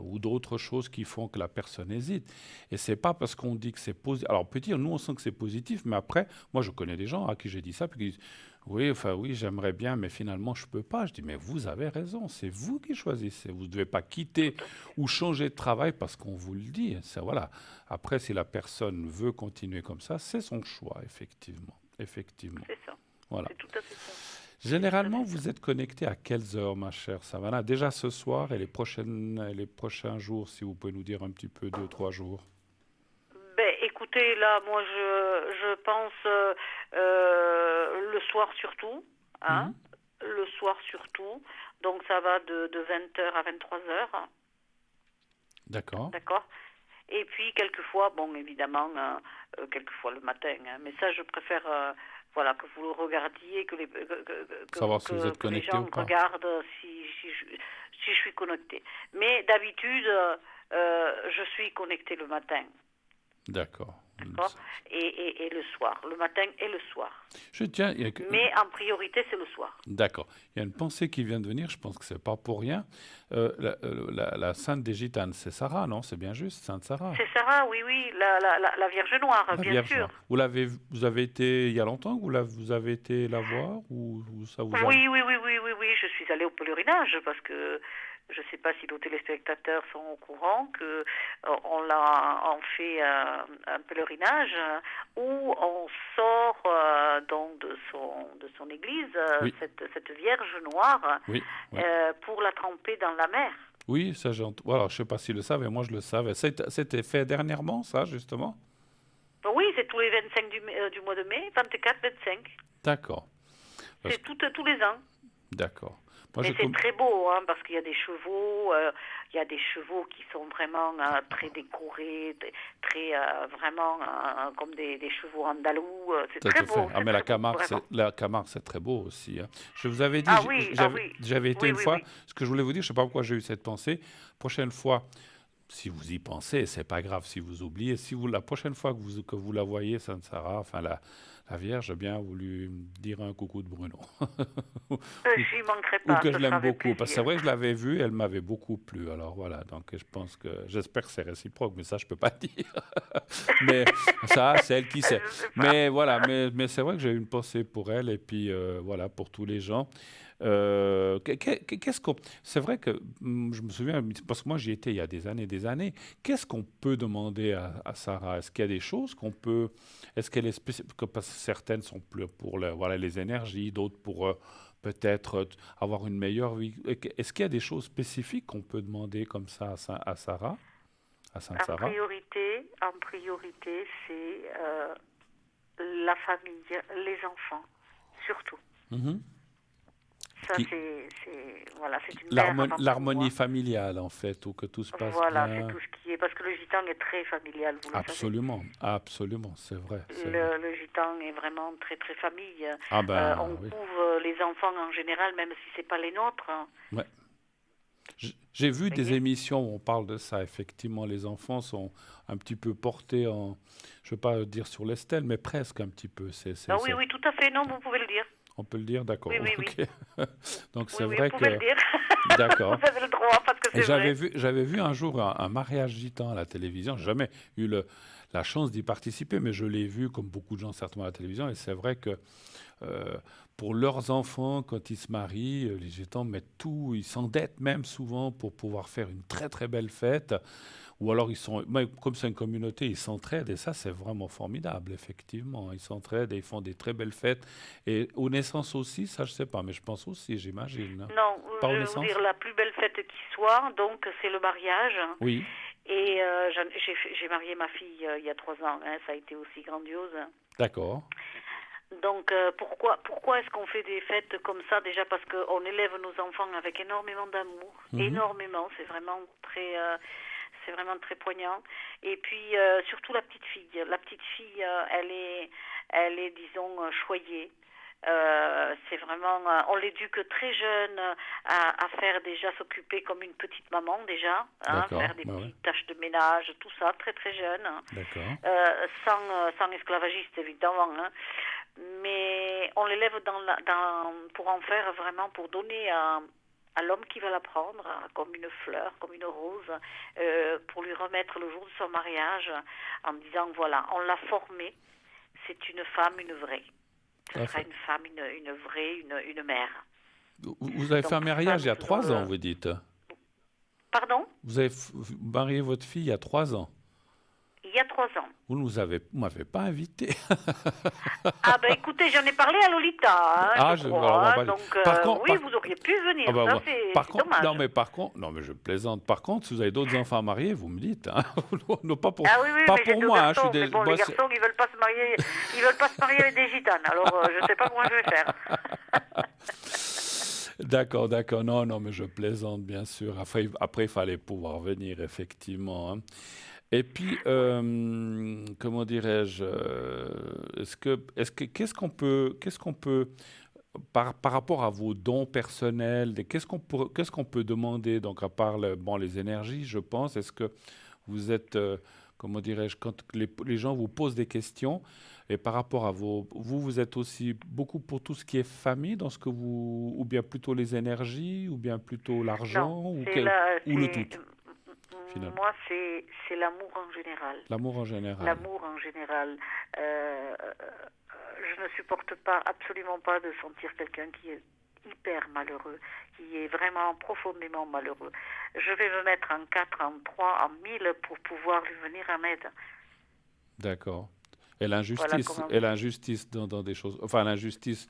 ou d'autres choses qui font que la personne hésite. Et c'est pas parce qu'on dit que c'est positif. Alors on peut dire, nous on sent que c'est positif, mais après, moi je connais des gens à qui j'ai dit ça, puis qui disent, oui, enfin oui, j'aimerais bien, mais finalement je peux pas. Je dis, mais vous avez raison, c'est vous qui choisissez. Vous ne devez pas quitter tout à fait. ou changer de travail parce qu'on vous le dit. Ça, voilà. Après, si la personne veut continuer comme ça, c'est son choix, effectivement. Effectivement. C'est ça. Voilà. C'est tout à fait ça. C'est tout à Généralement, fait ça. vous êtes connecté à quelles heures, ma chère Savannah? Déjà ce soir et les prochains jours, si vous pouvez nous dire un petit peu, 2, 3 jours. écoutez, là, moi, je pense le soir surtout, hein, Mhm. le soir surtout. Donc, ça va de 20h à 23h, D'accord. d'accord? Et puis, quelquefois, bon, évidemment, quelquefois le matin, hein, mais ça, je préfère, voilà, que vous le regardiez, Savoir si vous êtes que les connecté gens ou pas. regardent si je suis connectée. Mais d'habitude, je suis connectée le matin. D'accord. D'accord. Et le soir, le matin et le soir. Tiens, Mais en priorité, c'est le soir. d'accord. Il y a une pensée qui vient de venir, je pense que c'est pas pour rien. La sainte des gitanes, c'est Sarah, non? C'est bien juste, Sainte Sarah. C'est Sarah, oui, oui, la Vierge Noire, La bien Vierge. sûr. Vous avez été il y a longtemps que vous avez été la voir ou ça vous a... Oui, oui, oui, oui, oui, oui, je suis allée au pèlerinage parce que je ne sais pas si nos téléspectateurs sont au courant que on fait un pèlerinage où on sort donc de son église Oui, cette Vierge Noire oui, oui. pour la tremper dans la mer. Oui, ça j'ai entendu. Voilà, je sais pas s'il le savait, moi je le savais. C'était fait dernièrement, ça, justement? Donc oui, c'est tous les 25 du mois de mai, 24, 25. D'accord. Parce C'est que... tous les ans. D'accord. Moi, Mais c'est très beau, hein, parce qu'il y a des chevaux, qui sont vraiment très décorés, très vraiment comme des chevaux andalous. C'est Tout très à fait. beau, Ah, c'est mais très beau, vraiment. La Camargue, c'est très beau aussi, hein. Je vous avais dit, Ah oui, ah oui, j'avais été oui, une oui, fois. oui. Ce que je voulais vous dire, je sais pas pourquoi j'ai eu cette pensée. Prochaine fois, si vous y pensez, c'est pas grave si vous oubliez. Si vous la prochaine fois que vous la voyez, Sainte Sarah, enfin la Vierge, j'ai bien voulu dire un coucou de Bruno. Ou, J'y manquerai ou pas, que je ce sera l'aime avec beaucoup. Parce que c'est plaisir. vrai que je l'avais vue, elle m'avait beaucoup plu. Alors voilà, donc je pense que j'espère que c'est réciproque, mais ça je peux pas dire. Mais ça, c'est elle qui sait. Je sais pas. Mais voilà, mais c'est vrai que j'ai une pensée pour elle et puis voilà, pour tous les gens. Qu'est-ce qu'on... C'est vrai que je me souviens, parce que moi j'y étais il y a des années. Qu'est-ce qu'on peut demander à Sarah? Est-ce qu'il y a des choses qu'on peut... Est-ce qu'elle est spécifique? Parce que certaines sont plus pour voilà, les énergies, d'autres pour peut-être avoir une meilleure vie. Est-ce qu'il y a des choses spécifiques qu'on peut demander comme ça à Sarah, à Sainte Sarah? En priorité, c'est la famille, les enfants, surtout. Mhm. Ça, Qui, voilà, c'est une mère avant tout, l'harmonie hein. familiale, en fait, ou que tout se passe Voilà, c'est bien. tout ce qui est. Parce que le gitan est très familial, vous le savez. Absolument, absolument, c'est vrai, c'est vrai. Le gitan est vraiment très, très famille. Ah ben On oui, couvre les enfants en général, même si c'est pas les nôtres, hein. ouais. J'ai vu Vous des voyez? émissions où on parle de ça. Effectivement, les enfants sont un petit peu portés en, je ne veux pas dire sur les stèles, mais presque un petit peu. Ah oui, oui, tout à fait. Non, vous pouvez le dire. On peut le dire, d'accord. Oui, oui, oui. Ok. Donc Oui, c'est oui, vous vrai pouvez le que, dire. d'accord. Vous avez le droit, parce que Et c'est vrai. j'avais vu un jour un mariage gitan à la télévision. J'ai jamais eu la chance d'y participer, mais je l'ai vu comme beaucoup de gens certainement à la télévision. Et c'est vrai que euh, pour leurs enfants, quand ils se marient, les gitans mettent tout, ils s'endettent même souvent pour pouvoir faire une très très belle fête. Ou alors comme c'est une communauté, ils s'entraident et ça c'est vraiment formidable, effectivement. Ils s'entraident et ils font des très belles fêtes. Et aux naissances aussi, ça je sais pas, mais je pense aussi, j'imagine. Non, Pas je aux vais vous dire naissances? la plus belle fête qui soit, donc c'est le mariage. Oui. Et j'ai marié ma fille il y a 3 ans, hein, ça a été aussi grandiose. D'accord. Donc pourquoi est-ce qu'on fait des fêtes comme ça? Déjà parce qu'on élève nos enfants avec énormément d'amour, Mhm. énormément, c'est vraiment très poignant. Et puis surtout la petite fille. La petite fille, elle est disons choyée. C'est vraiment, on l'éduque très jeune à faire déjà s'occuper comme une petite maman déjà, hein, D'accord. faire des Ouais, ouais. petites tâches de ménage, tout ça, très très jeune, D'accord. sans esclavagiste évidemment, hein. Mais on l'élève pour en faire vraiment, pour donner à l'homme qui va la prendre, comme une fleur, comme une rose, pour lui remettre le jour de son mariage, en disant voilà, on l'a formée, c'est une femme, une vraie. Tout Ce à sera fait. une femme, une vraie, une mère. Vous avez fait un Donc ça, mariage il y nous a faisons 3 ans, vous dites. Pardon? Vous avez marié votre fille il y a 3 ans. Il y a 3 ans. Vous m'avez pas invité. Ah ben écoutez, j'en ai parlé à Lolita, hein, Ah, je alors, on va crois. pas dire. Donc Par contre, oui, vous auriez pu ah venir. bah, Ça, par c'est contre, dommage. non, mais je plaisante. Par contre, si vous avez d'autres enfants mariés, vous me dites, hein. Non, Ah oui, oui, pas mais j'ai pour 2 moi, hein, garçons. Mais bon, les garçons, ils veulent pas se marier. Ils veulent pas se marier avec des gitanes. Alors, je sais pas comment je vais faire. D'accord, d'accord. Non, non, mais je plaisante, bien sûr. Après, il fallait pouvoir venir, effectivement, hein. Et puis, Oui. comment dirais-je, qu'est-ce qu'on peut, par rapport à vos dons personnels, qu'est-ce qu'on peut demander, donc à part bon, les énergies, je pense, est-ce que vous êtes, comment dirais-je, quand les gens vous posent des questions, et par rapport à vous êtes aussi beaucoup pour tout ce qui est famille, dans ce que ou bien plutôt les énergies, ou bien plutôt Non, l'argent, ou le tout, c'est finalement. moi, c'est l'amour en général. L'amour en général. L'amour en général. Je ne supporte pas, absolument pas, de sentir quelqu'un qui est hyper malheureux, qui est vraiment profondément malheureux. Je vais me mettre en 4, en 3, en 1000 pour pouvoir lui venir en aide. D'accord. Voilà comment. Et l'injustice dans des choses, enfin l'injustice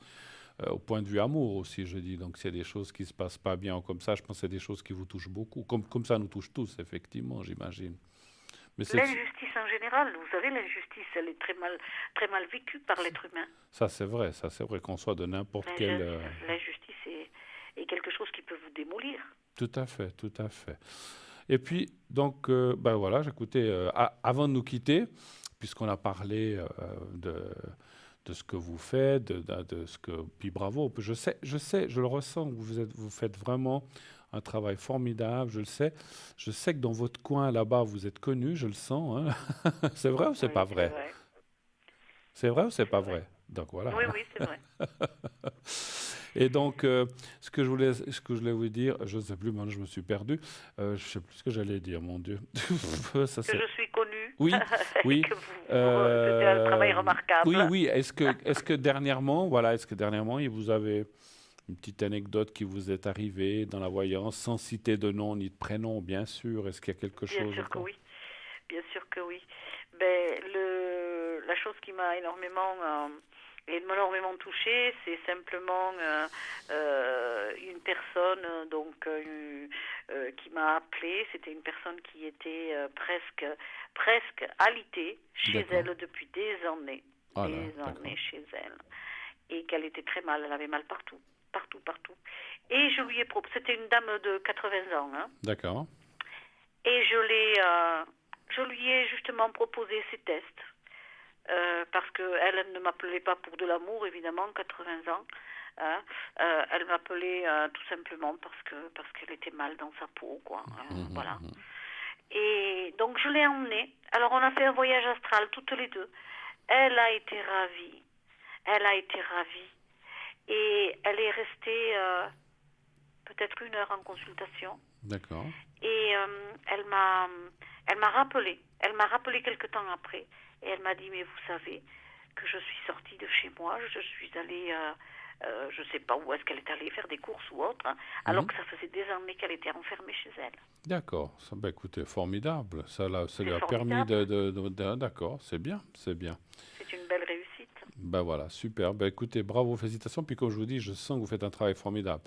au point de vue amour aussi, je dis. Donc, s'il y a des choses qui se passent pas bien ou comme ça, je pense que c'est des choses qui vous touchent beaucoup, comme ça nous touche tous, effectivement, j'imagine. Mais L'injustice en général, vous savez, l'injustice, elle est très mal vécue par l'être humain. ça c'est vrai qu'on soit de n'importe quel. L'injustice est quelque chose qui peut vous démolir. Tout à fait, tout à fait. Et puis, donc, ben voilà, j'écoutais, avant de nous quitter, puisqu'on a parlé de ce que vous faites, de ce que, puis bravo, je le ressens, que vous faites vraiment un travail formidable, je sais que dans votre coin là-bas, vous êtes connu, je le sens, hein. C'est vrai ou c'est pas Oui, c'est vrai? vrai. C'est vrai ou c'est C'est pas vrai. vrai? Donc voilà, Oui, hein. oui, c'est vrai. Et donc, ce que je voulais vous dire, je ne sais plus, maintenant je me suis perdu. Je ne sais plus ce que j'allais dire, mon Dieu. Ça, Que c'est... je suis connue Oui, et oui. que c'était un travail Oui, remarquable. oui. Est-ce que dernièrement, il vous avez une petite anecdote qui vous est arrivée dans la voyance, sans citer de nom ni de prénom, bien sûr. Est-ce qu'il y a quelque Bien chose sûr que encore? oui. Bien sûr que oui. Ben, la chose qui m'a énormément touchée, c'est simplement une personne qui m'a appelée. C'était une personne qui était presque alitée chez D'accord. elle depuis des années, Ah là, d'accord. chez elle, et qu'elle était très mal. Elle avait mal partout, partout, partout. Et je lui ai proposé. C'était une dame de 80 ans, hein, D'accord. et je lui ai justement proposé ces tests. Parce qu'elle ne m'appelait pas pour de l'amour, évidemment, 80 ans. Hein. Elle m'appelait tout simplement parce qu'elle était mal dans sa peau, quoi. Mhm, Voilà. mhm. Et donc je l'ai emmenée. Alors on a fait un voyage astral toutes les deux. Elle a été ravie. Elle a été ravie. Et elle est restée peut-être 1 heure en consultation. D'accord. Et elle m'a rappelé. Elle m'a rappelé quelque temps après. Et elle m'a dit, mais vous savez que je suis sortie de chez moi, je suis allée, je ne sais pas où est-ce qu'elle est allée faire des courses ou autre, hein, alors Mhm. que ça faisait des années qu'elle était enfermée chez elle. D'accord. Ça, ben, écoutez, formidable. Ça lui C'est a permis formidable. d'accord, c'est bien, c'est bien. C'est une belle réussite. Ben voilà, super. Ben écoutez, bravo, félicitations. Puis comme je vous dis, je sens que vous faites un travail formidable.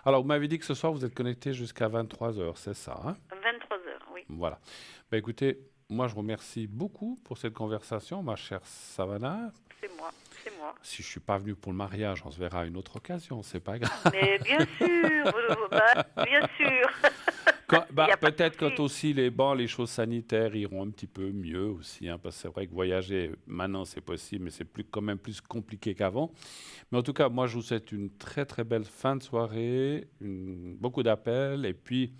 Alors, vous m'avez dit que ce soir, vous êtes connecté jusqu'à 23 heures, c'est ça, hein? 23 heures, oui. Voilà. Ben écoutez, moi, je vous remercie beaucoup pour cette conversation, ma chère Savannah. C'est moi, c'est moi. Si je suis pas venu pour le mariage, on se verra à une autre occasion, c'est pas grave. Mais bien sûr, bien sûr. Il n'y a pas de Peut-être quand souci. aussi les choses sanitaires iront un petit peu mieux aussi, hein, parce que c'est vrai que voyager maintenant c'est possible, mais c'est quand même plus compliqué qu'avant. Mais en tout cas, moi je vous souhaite une très très belle fin de soirée, beaucoup d'appels, et puis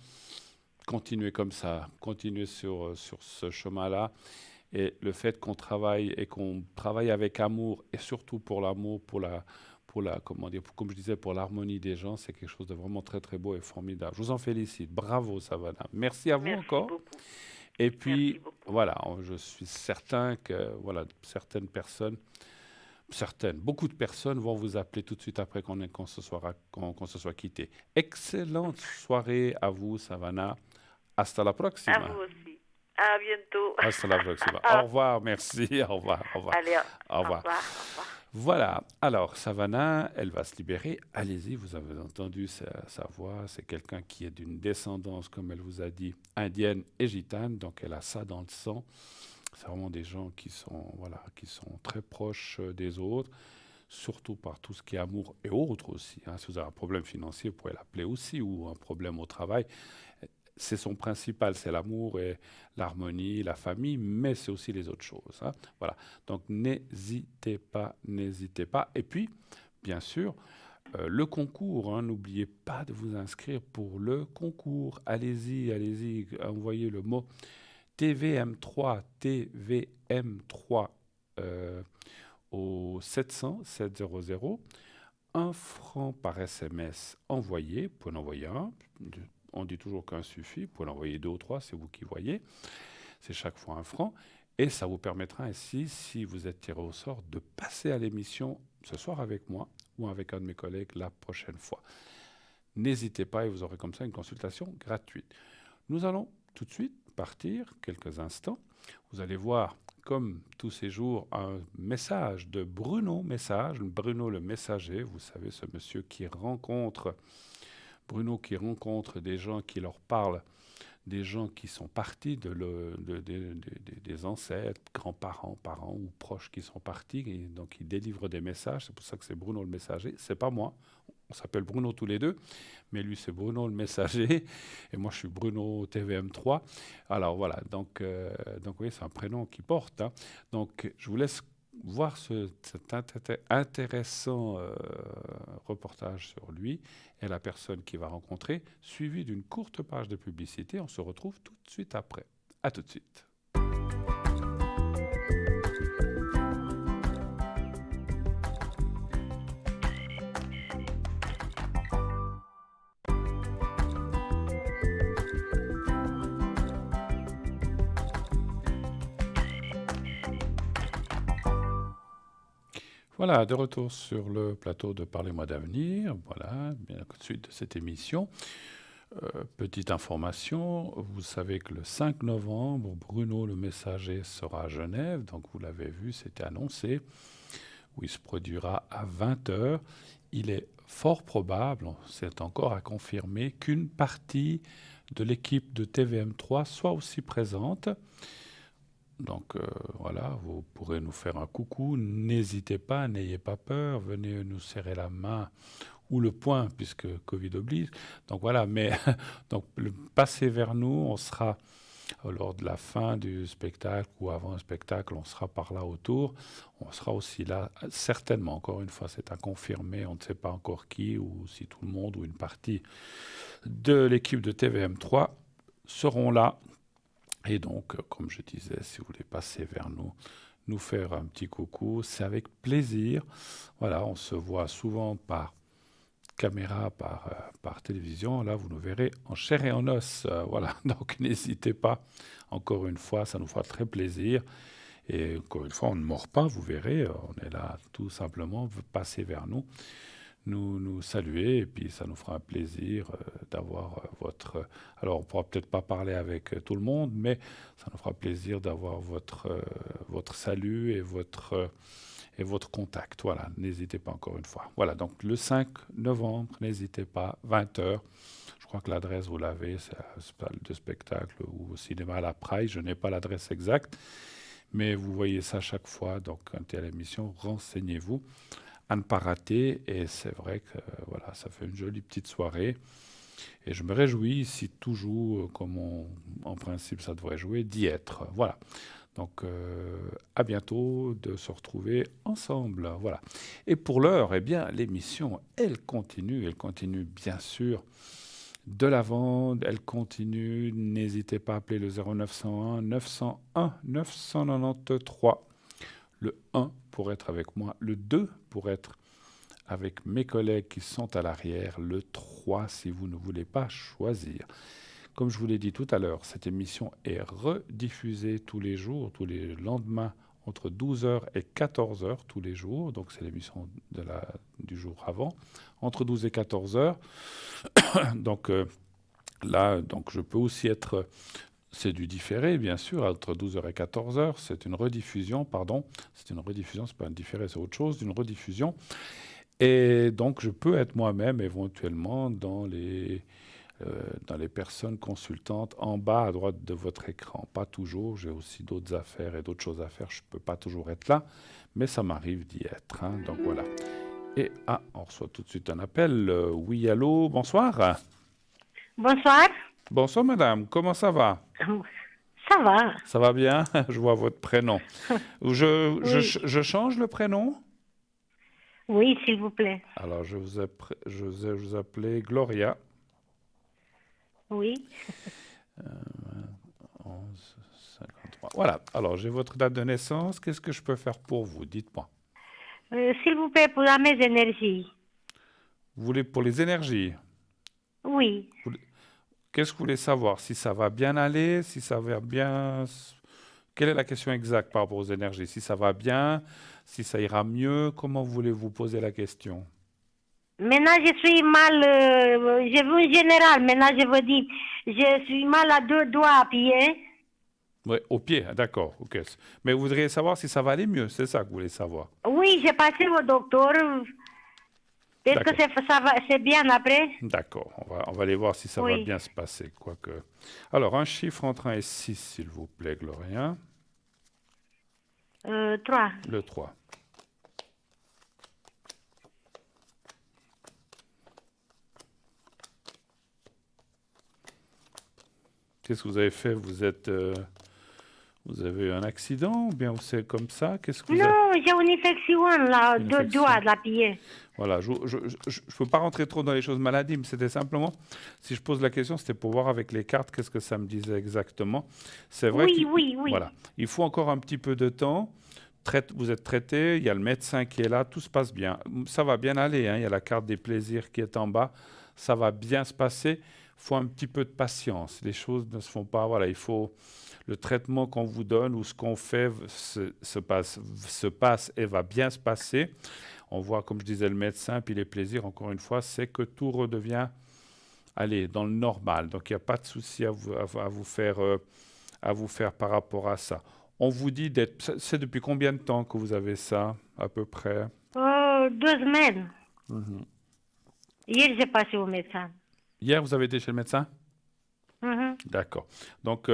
continuez comme ça, continuez sur ce chemin-là. Et le fait qu'on travaille avec amour, et surtout pour l'amour, comment dire, comme je disais, pour l'harmonie des gens, c'est quelque chose de vraiment très très beau et formidable. Je vous en félicite. Bravo, Savannah. Merci à vous Merci encore. beaucoup. Et Merci puis, beaucoup. voilà, je suis certain que voilà, beaucoup de personnes vont vous appeler tout de suite après qu'on se soit quitté. Excellente soirée à vous, Savannah. Hasta la À proxima. vous aussi. À bientôt. Hasta la próxima. Au revoir, merci. Au revoir, au revoir, Allez, au au revoir. revoir, au revoir. Voilà. Alors, Savannah, elle va se libérer. Allez-y, vous avez entendu sa voix. C'est quelqu'un qui est d'une descendance, comme elle vous a dit, indienne et gitane. Donc, elle a ça dans le sang. C'est vraiment des gens qui sont, voilà, qui sont très proches des autres, surtout par tout ce qui est amour et autres aussi, hein. Si vous avez un problème financier, vous pouvez l'appeler aussi, ou un problème au travail. C'est son principal, c'est l'amour et l'harmonie, la famille, mais c'est aussi les autres choses, hein. Voilà. Donc n'hésitez pas, n'hésitez pas. Et puis, bien sûr, le concours, hein, n'oubliez pas de vous inscrire pour le concours. Allez-y, allez-y, envoyez le mot TVM3, TVM3 au 700 700. 1 franc par SMS envoyé. Vous pouvez en envoyer un. On dit toujours qu'un suffit. Vous pouvez l'envoyer 2 ou 3, c'est vous qui voyez. C'est chaque fois 1 franc. Et ça vous permettra ainsi, si vous êtes tiré au sort, de passer à l'émission ce soir avec moi ou avec un de mes collègues la prochaine fois. N'hésitez pas et vous aurez comme ça une consultation gratuite. Nous allons tout de suite partir quelques instants. Vous allez voir, comme tous ces jours, un message de Bruno Message, Bruno le messager, vous savez, ce monsieur qui rencontre, Bruno qui rencontre des gens qui leur parlent, des gens qui sont partis des ancêtres, grands-parents, parents ou proches qui sont partis, et donc il délivre des messages. C'est pour ça que c'est Bruno le messager. C'est pas moi. On s'appelle Bruno tous les deux, mais lui c'est Bruno le messager et moi je suis Bruno TVM3. Alors voilà, donc oui, c'est un prénom qui porte, hein. Donc je vous laisse voir cet intéressant reportage sur lui et la personne qu'il va rencontrer, suivi d'une courte page de publicité. On se retrouve tout de suite après. À tout de suite. Voilà, de retour sur le plateau de Parlez-moi d'avenir. Voilà, bien à la suite de cette émission. Petite information, vous savez que le 5 novembre, Bruno le messager sera à Genève, donc vous l'avez vu, c'était annoncé, où il se produira à 20 heures. Il est fort probable, c'est encore à confirmer, qu'une partie de l'équipe de TVM3 soit aussi présente. Donc voilà, vous pourrez nous faire un coucou, n'hésitez pas, n'ayez pas peur, venez nous serrer la main ou le poing, puisque Covid oblige. Donc voilà, mais donc, passez vers nous, on sera lors de la fin du spectacle ou avant le spectacle, on sera par là autour. On sera aussi là, certainement, encore une fois, c'est à confirmer, on ne sait pas encore qui, ou si tout le monde ou une partie de l'équipe de TVM3 seront là. Et donc, comme je disais, si vous voulez passer vers nous, nous faire un petit coucou, c'est avec plaisir. Voilà, on se voit souvent par caméra, par télévision. Là, vous nous verrez en chair et en os. Voilà, donc n'hésitez pas. Encore une fois, ça nous fera très plaisir. Et encore une fois, on ne mord pas, vous verrez. On est là tout simplement, passez vers nous, nous saluer, et puis ça nous fera un plaisir d'avoir votre... Alors, on ne pourra peut-être pas parler avec tout le monde, mais ça nous fera plaisir d'avoir votre salut et votre contact. Voilà, n'hésitez pas encore une fois. Voilà, donc le 5 novembre, n'hésitez pas, 20 heures. Je crois que l'adresse, vous l'avez, c'est à la salle de spectacle ou au cinéma à la Praille. Je n'ai pas l'adresse exacte, mais vous voyez ça chaque fois. Donc, quand il y a l'émission, renseignez-vous à ne pas rater. Et c'est vrai que voilà, ça fait une jolie petite soirée. Et je me réjouis, si tout joue comme en principe ça devrait jouer, d'y être. Voilà. Donc à bientôt de se retrouver ensemble. Voilà. Et pour l'heure, eh bien, l'émission, elle continue bien sûr de l'avant, elle continue. N'hésitez pas à appeler le 0901 901 993. Le 1 pour être avec moi, le 2 pour être avec mes collègues qui sont à l'arrière, le 3 si vous ne voulez pas choisir. Comme je vous l'ai dit tout à l'heure, cette émission est rediffusée tous les jours, tous les lendemains, entre 12h et 14h tous les jours. Donc c'est l'émission du jour avant, entre 12 et 14h. Donc là, donc je peux aussi être C'est du différé, bien sûr, entre 12 heures et 14 heures. C'est une rediffusion, pardon. C'est une rediffusion, c'est pas un différé, c'est autre chose, une rediffusion. Et donc, je peux être moi-même éventuellement dans les personnes consultantes en bas à droite de votre écran. Pas toujours, j'ai aussi d'autres affaires et d'autres choses à faire. Je ne peux pas toujours être là, mais ça m'arrive d'y être, hein. Donc voilà. Et on reçoit tout de suite un appel. Oui, allô, bonsoir. Bonsoir. Bonsoir, madame. Comment ça va? Ça va. Ça va bien? Je vois votre prénom. Oui, Je change le prénom? oui, s'il vous plaît. Alors, je vais vous appeler Gloria. Oui. 11, 53. Voilà. Alors, j'ai votre date de naissance. Qu'est-ce que je peux faire pour vous? Dites-moi. S'il vous plaît, pour la mes énergies. Vous voulez pour les énergies? Oui. Vous voulez- Qu'est-ce que vous voulez savoir? Si ça va bien aller, si ça va bien. Quelle est la question exacte par rapport aux énergies? Si ça va bien, si ça ira mieux, comment voulez-vous poser la question? Maintenant, je suis mal. J'ai vu un général. Maintenant, je vous dis, je suis mal à deux doigts à pied. Oui, au pied, ah, d'accord. Ok. Mais vous voudriez savoir si ça va aller mieux, c'est ça que vous voulez savoir. Oui, j'ai passé au docteur. Est-ce que D'accord. ça va, c'est bien après? D'accord. On va aller voir si ça va Oui. bien se passer. Quoique. Alors, un chiffre entre 1 et 6, s'il vous plaît, Gloria. 3. Le 3. Qu'est-ce que vous avez fait? Vous avez eu un accident ou bien c'est comme ça? Qu'est-ce que vous avez? Non, j'ai une infection là, Une deux doigts infection. de la pied. Voilà, je ne peux pas rentrer trop dans les choses maladies, mais c'était simplement, si je pose la question, c'était pour voir avec les cartes qu'est-ce que ça me disait exactement. C'est vrai Oui, qu'il oui, oui. voilà, il faut encore un petit peu de temps. Vous êtes traité, il y a le médecin qui est là, tout se passe bien. Ça va bien aller, hein, il y a la carte des plaisirs qui est en bas, ça va bien se passer. Il faut un petit peu de patience. Les choses ne se font pas, voilà, il faut le traitement qu'on vous donne ou ce qu'on fait se passe et va bien se passer. On voit, comme je disais, le médecin, puis les plaisirs, encore une fois, c'est que tout redevient, allez, dans le normal. Donc, il n'y a pas de souci à vous faire par rapport à ça. On vous dit d'être... C'est depuis combien de temps que vous avez ça, à peu près? 2 semaines. Mhm. Hier, j'ai passé au médecin. Hier, vous avez été chez le médecin? Mhm. D'accord. Donc,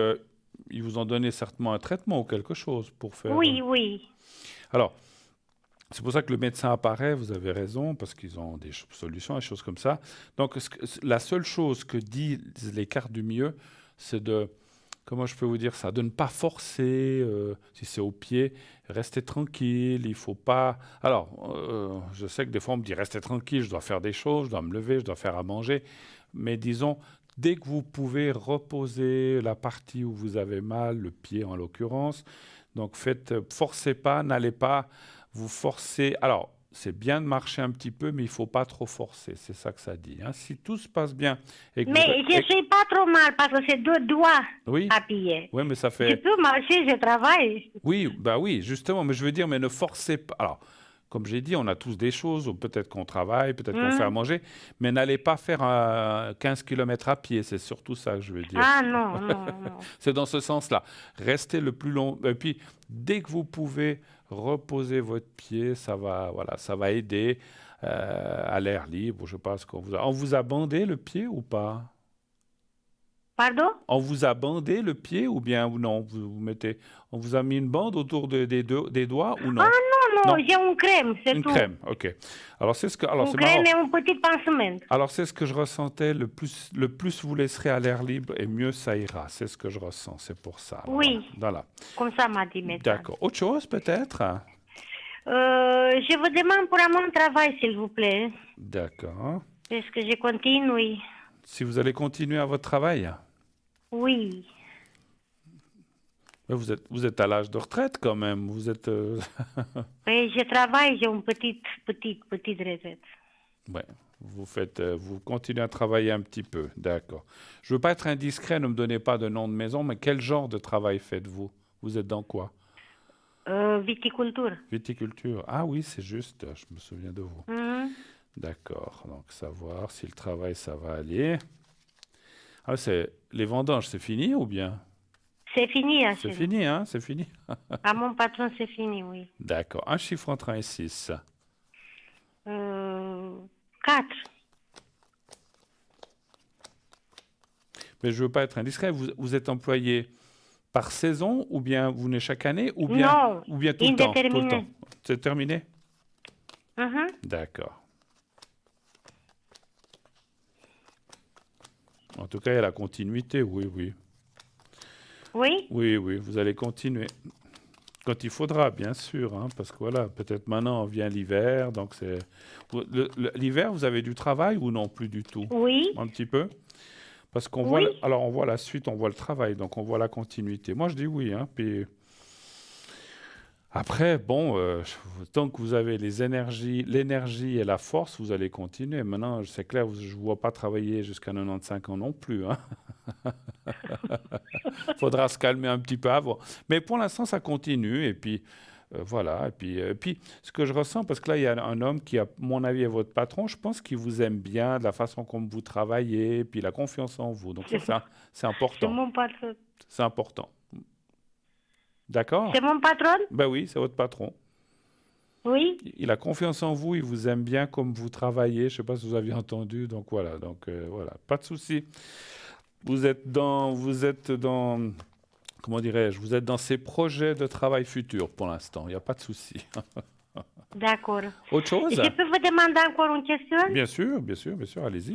ils vous ont donné certainement un traitement ou quelque chose pour faire... Oui, oui. Alors, c'est pour ça que le médecin apparaît, vous avez raison, parce qu'ils ont des solutions, des choses comme ça. Donc, la seule chose que disent les cartes du milieu, c'est de, comment je peux vous dire ça, de ne pas forcer, si c'est au pied, rester tranquille, il faut pas... Alors, je sais que des fois on me dit, restez tranquille, je dois faire des choses, je dois me lever, je dois faire à manger, mais disons, dès que vous pouvez reposer la partie où vous avez mal, le pied en l'occurrence, donc forcez pas, n'allez pas vous forcer. Alors, c'est bien de marcher un petit peu, mais il ne faut pas trop forcer. C'est ça que ça dit, hein. Si tout se passe bien et que vous... Mais je suis pas trop mal parce que c'est 2 doigts Oui, à pied. oui, mais ça Je fait... peux marcher, je travaille. Oui, bah oui, justement, mais je veux dire, mais ne forcez pas. Alors, comme j'ai dit, on a tous des choses, ou peut-être qu'on travaille, peut-être qu'on fait à Hmm. manger, mais n'allez pas faire 15 km à pied, c'est surtout ça que je veux dire. Ah non, non, non. C'est dans ce sens-là. Restez le plus long. Et puis, dès que vous pouvez reposer votre pied, ça va, voilà, ça va aider à l'air libre. Je sais pas ce qu'on vous a. On vous a bandé le pied ou pas? Pardon? On vous a bandé le pied ou bien ou non? Vous mettez, on vous a mis une bande autour des doigts ou Ah non? non, Non, non, j'ai une crème, c'est une tout. crème. Ok. Alors Une c'est crème marrant. et un petit pansement. Alors c'est ce que je ressentais. Le plus vous laisserez à l'air libre et mieux ça ira. C'est ce que je ressens. C'est pour ça. Alors, voilà. Oui, Voilà. comme ça m'a dit le médecin. D'accord. Autre chose peut-être? Je vous demande pour mon travail, s'il vous plaît. D'accord. Est-ce que je continue? Si vous allez continuer à votre travail, Oui. mais vous êtes à l'âge de retraite quand même. Vous êtes. Oui, je travaille, j'ai une petite retraite. Ouais. Vous continuez à travailler un petit peu. D'accord. Je veux pas être indiscret. Ne me donnez pas de nom de maison, mais quel genre de travail faites-vous? Vous êtes dans quoi? Viticulture. Viticulture. Ah oui, c'est juste. Je me souviens de vous. Mhm. D'accord. Donc savoir si le travail ça va aller. Ah, les vendanges, c'est fini ou bien? C'est fini, hein, C'est fini, hein? C'est fini. À mon patron, c'est fini, oui. D'accord. Un chiffre entre 1 et 6. 4. Mais je veux pas être indiscret. Vous êtes employé par saison ou bien vous venez chaque année Non, ou bien tout le temps? Tout le temps. indéterminé. C'est terminé? Mhm. D'accord. En tout cas, il y a la continuité, oui, oui. Oui, Oui, oui, vous allez continuer. Quand il faudra, bien sûr, hein, parce que voilà, peut-être maintenant vient l'hiver, donc c'est... L'hiver, vous avez du travail ou non, plus du tout? oui, Un petit peu? Parce qu'on voit, oui. alors on voit la suite, on voit le travail, donc on voit la continuité. Moi, je dis oui, hein, puis après, bon, tant que vous avez l'énergie et la force, vous allez continuer. Maintenant, c'est clair, je ne vois pas travailler jusqu'à 95 ans non plus, hein. Faudra se calmer un petit peu avant. Mais pour l'instant, ça continue. Et puis, voilà. Et puis, ce que je ressens, parce que là, il y a un homme qui, à mon avis, est votre patron, je pense qu'il vous aime bien, de la façon comme vous travaillez, et puis la confiance en vous. Donc C'est c'est c'est important. mon patron. C'est important. D'accord? C'est mon patron? Ben oui, c'est votre patron. Oui. Il a confiance en vous, il vous aime bien comme vous travaillez. Je ne sais pas si vous aviez entendu. Donc voilà, voilà, pas de souci. Vous êtes dans, comment dirais-je, vous êtes dans ces projets de travail futur pour l'instant. Il n'y a pas de souci. D'accord. Autre chose? Je peux vous demander encore une question? Bien sûr, bien sûr, bien sûr. Allez-y.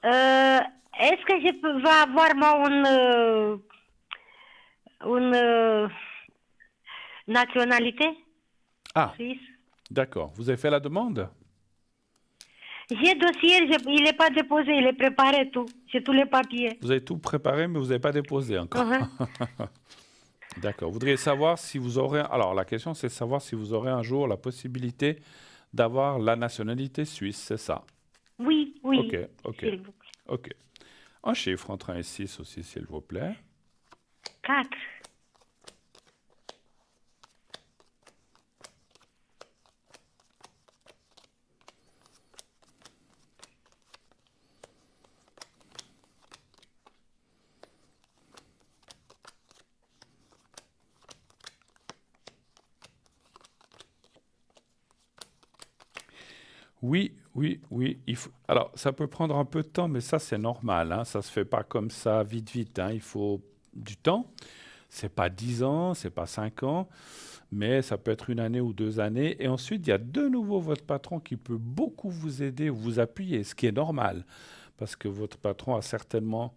Est-ce que vais avoir moi une nationalité Ah, suisse? d'accord. Vous avez fait la demande? J'ai dossier, il n'est pas déposé, il est préparé tout. J'ai tous les papiers. Vous avez tout préparé, mais vous n'avez pas déposé encore. Mhm. D'accord. Vous voudriez savoir si vous aurez... Alors, la question, c'est de savoir si vous aurez un jour la possibilité d'avoir la nationalité suisse, c'est ça? Oui, oui. Ok, ok, S'il vous plaît. ok. Un chiffre entre 1 et 6 aussi, s'il vous plaît. 4. Oui, oui, oui. Alors, ça peut prendre un peu de temps, mais ça, c'est normal, hein. Ça ne se fait pas comme ça, vite, vite, hein. Il faut du temps. C'est pas 10 ans, c'est pas 5 ans, mais ça peut être 1 année ou 2 années. Et ensuite, il y a de nouveau votre patron qui peut beaucoup vous aider ou vous appuyer, ce qui est normal, parce que votre patron a certainement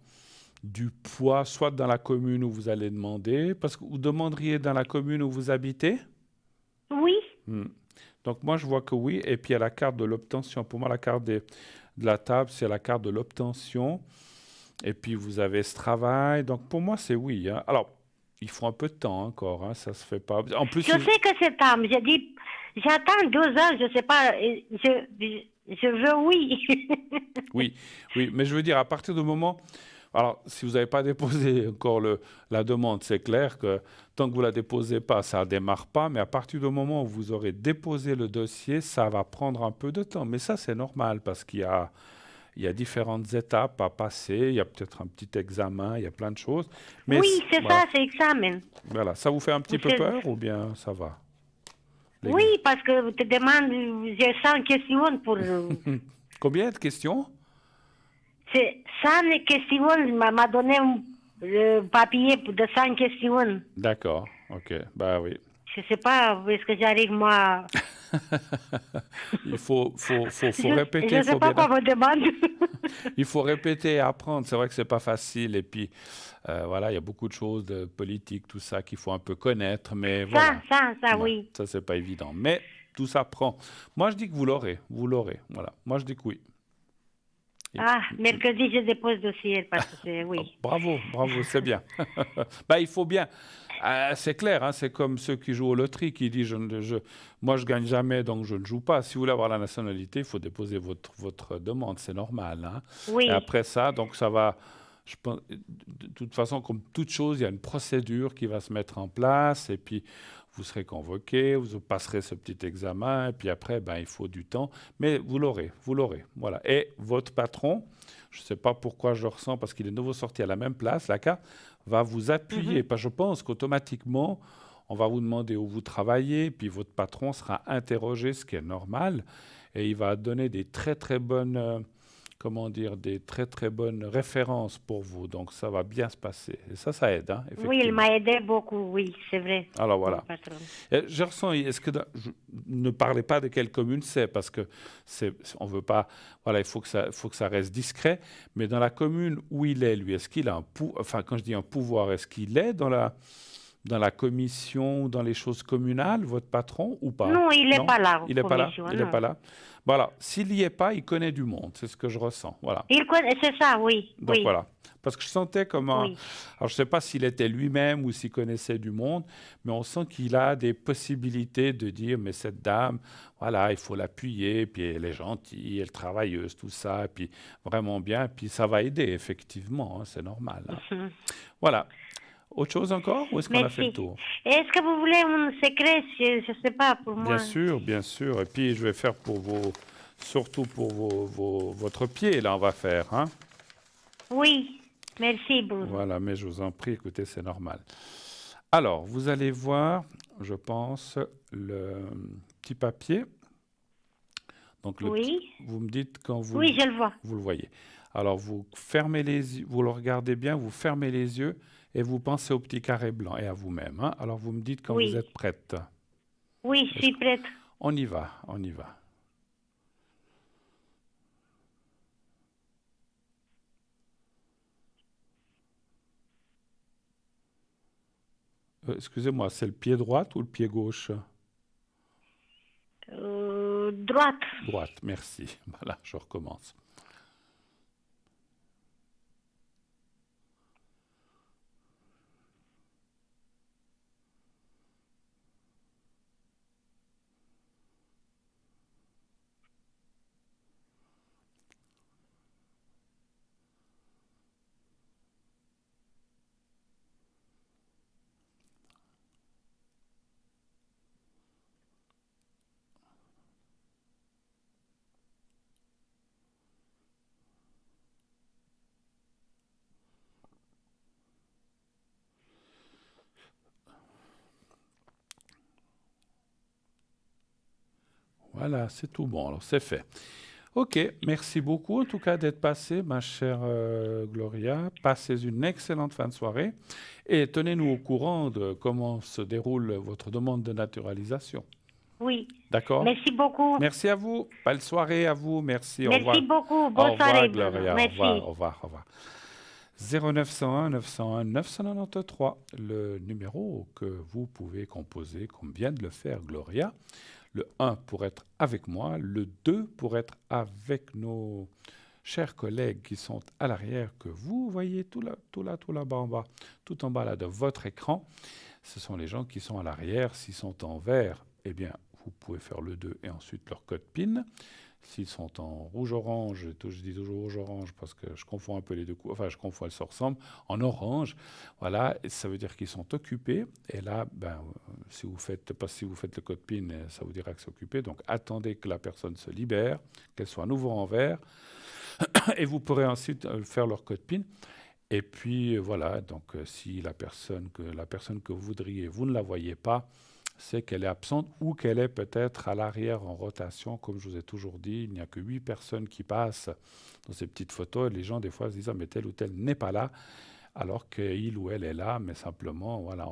du poids, soit dans la commune où vous allez demander, parce que vous demanderiez dans la commune où vous habitez. Oui. Hmm. Donc moi, je vois que oui. Et puis, il y a la carte de l'obtention. Pour moi, la carte de la table, c'est la carte de l'obtention. Et puis, vous avez ce travail. Donc, pour moi, c'est oui, hein. Alors, il faut un peu de temps encore, hein. Ça se fait pas. En plus, Je sais que c'est tard. J'ai dit, j'attends 2 ans, je sais pas. Je veux oui. oui, oui. Mais je veux dire, à partir du moment... Alors, si vous n'avez pas déposé encore la demande, c'est clair que tant que vous ne la déposez pas, ça ne démarre pas. Mais à partir du moment où vous aurez déposé le dossier, ça va prendre un peu de temps. Mais ça, c'est normal parce il y a différentes étapes à passer. Il y a peut-être un petit examen, il y a plein de choses. Mais Oui, c'est voilà, ça, c'est examen. voilà. Ça vous fait un petit peu C'est- peur ou bien ça va? Oui, parce que tu demandes, j'ai 100 questions pour... Combien de questions? C'est 100 questions, m'a donné un papier de 100 questions. D'accord, ok. Bah oui. Je sais pas où est-ce que j'arrive, moi. Il faut Je répéter, ne sais pas quoi me demande. il faut répéter et apprendre. C'est vrai que c'est pas facile. Et puis, voilà, il y a beaucoup de choses de politique, tout ça qu'il faut un peu connaître. Mais voilà. Ça, Ouais, oui. ça, c'est pas évident. Mais tout ça prend. Moi, je dis que vous l'aurez. Vous l'aurez. Voilà. Moi, je dis que oui. Et- Ah, mercredi, je dépose dossier parce que c'est Oh, oui. bravo, bravo, c'est bien. Bah, il faut bien. C'est clair, hein, c'est comme ceux qui jouent au loterie qui disent moi je gagne jamais donc je ne joue pas. Si vous voulez avoir la nationalité, il faut déposer votre demande, c'est normal, hein. Et Oui. après ça, donc ça va je pense, de toute façon, comme toute chose, il y a une procédure qui va se mettre en place et puis vous serez convoqué, vous passerez ce petit examen et puis après, ben, il faut du temps. Mais vous l'aurez, vous l'aurez. Voilà. Et votre patron, je ne sais pas pourquoi je le ressens parce qu'il est de nouveau sorti à la même place, la carte, va vous appuyer. Mhm. Parce que je pense qu'automatiquement, on va vous demander où vous travaillez, puis votre patron sera interrogé, ce qui est normal, et il va donner des très très bonnes, comment dire, des très très bonnes références pour vous. Donc ça va bien se passer. Et ça aide, hein, Oui, il effectivement. m'a aidé beaucoup, oui, c'est vrai, Alors mon voilà. patron. Je ressens, est-ce que ne parlez pas de quelle commune c'est, parce que on veut pas, voilà, faut que ça reste discret. Mais dans la commune où il est, lui, est-ce qu'il a enfin, quand je dis un pouvoir, est-ce qu'il est dans la commission, dans les choses communales, votre patron, ou pas? Non, il n'est Non? pas là, Il n'est pas là? commission, Il n'est non. pas là? Voilà. S'il n'y est pas, il connaît du monde. C'est ce que je ressens. Voilà. Il connaît, c'est ça, oui, Donc oui, voilà. Parce que je sentais comme un... oui. Alors je ne sais pas s'il était lui-même ou s'il connaissait du monde, mais on sent qu'il a des possibilités de dire, mais cette dame, voilà, il faut l'appuyer, puis elle est gentille, elle est travailleuse, tout ça, puis vraiment bien, puis ça va aider, effectivement, hein, c'est normal, hein. Mhm. Voilà. Autre chose encore, ou est-ce qu'on a fait le Merci. tour? Est-ce que vous voulez un secret? Je ne sais pas, pour Bien moi. sûr, bien sûr. Et puis je vais faire pour surtout pour votre pied, là, on va faire, hein. Oui, merci, Bruno. Voilà, mais je vous en prie, écoutez, c'est normal. Alors, vous allez voir, je pense, le petit papier. Donc, Oui, vous me dites quand oui, je le vois. vous le voyez. Alors, vous fermez les yeux, vous le regardez bien, vous fermez les yeux et vous pensez au petit carré blanc et à vous-même, hein. Alors, vous me dites quand vous Oui, êtes prête. oui, je Est-ce suis que- prête. On y va, on y va. Excusez-moi, c'est le pied droit ou le pied gauche? Droite. Droite, merci. Voilà, je recommence. Voilà, c'est tout bon. Alors, c'est fait. Ok, merci beaucoup en tout cas d'être passé, ma chère Gloria. Passez une excellente fin de soirée et tenez-nous au courant de comment se déroule votre demande de naturalisation. Oui. D'accord? Merci beaucoup. Merci à vous. Belle soirée à vous. Merci. Au Merci revoir. beaucoup. Au Bonne revoir, soirée, Bruno. Gloria. Au revoir. Merci. Au revoir. Au revoir. 0901 901 993, le numéro que vous pouvez composer, comme vient de le faire Gloria. Le 1 pour être avec moi, le 2 pour être avec nos chers collègues qui sont à l'arrière, que vous voyez tout là-bas en bas, tout en bas là de votre écran. Ce sont les gens qui sont à l'arrière. S'ils sont en vert, eh bien, vous pouvez faire le 2 et ensuite leur code PIN. S'ils sont en rouge-orange, je dis toujours rouge-orange parce que je confonds un peu les deux couleurs, enfin je confonds, elles se ressemblent, en orange, voilà, et ça veut dire qu'ils sont occupés, et là, ben, si vous faites, pas si vous faites le code PIN, ça vous dira que c'est occupé, donc attendez que la personne se libère, qu'elle soit à nouveau en vert, et vous pourrez ensuite faire leur code PIN, et puis voilà, donc si la personne que vous voudriez, vous ne la voyez pas, c'est qu'elle est absente ou qu'elle est peut-être à l'arrière en rotation. Comme je vous ai toujours dit, il n'y a que 8 personnes qui passent dans ces petites photos. Et les gens, des fois, se disent ah, mais tel ou tel n'est pas là, alors qu'il ou elle est là. Mais simplement, voilà,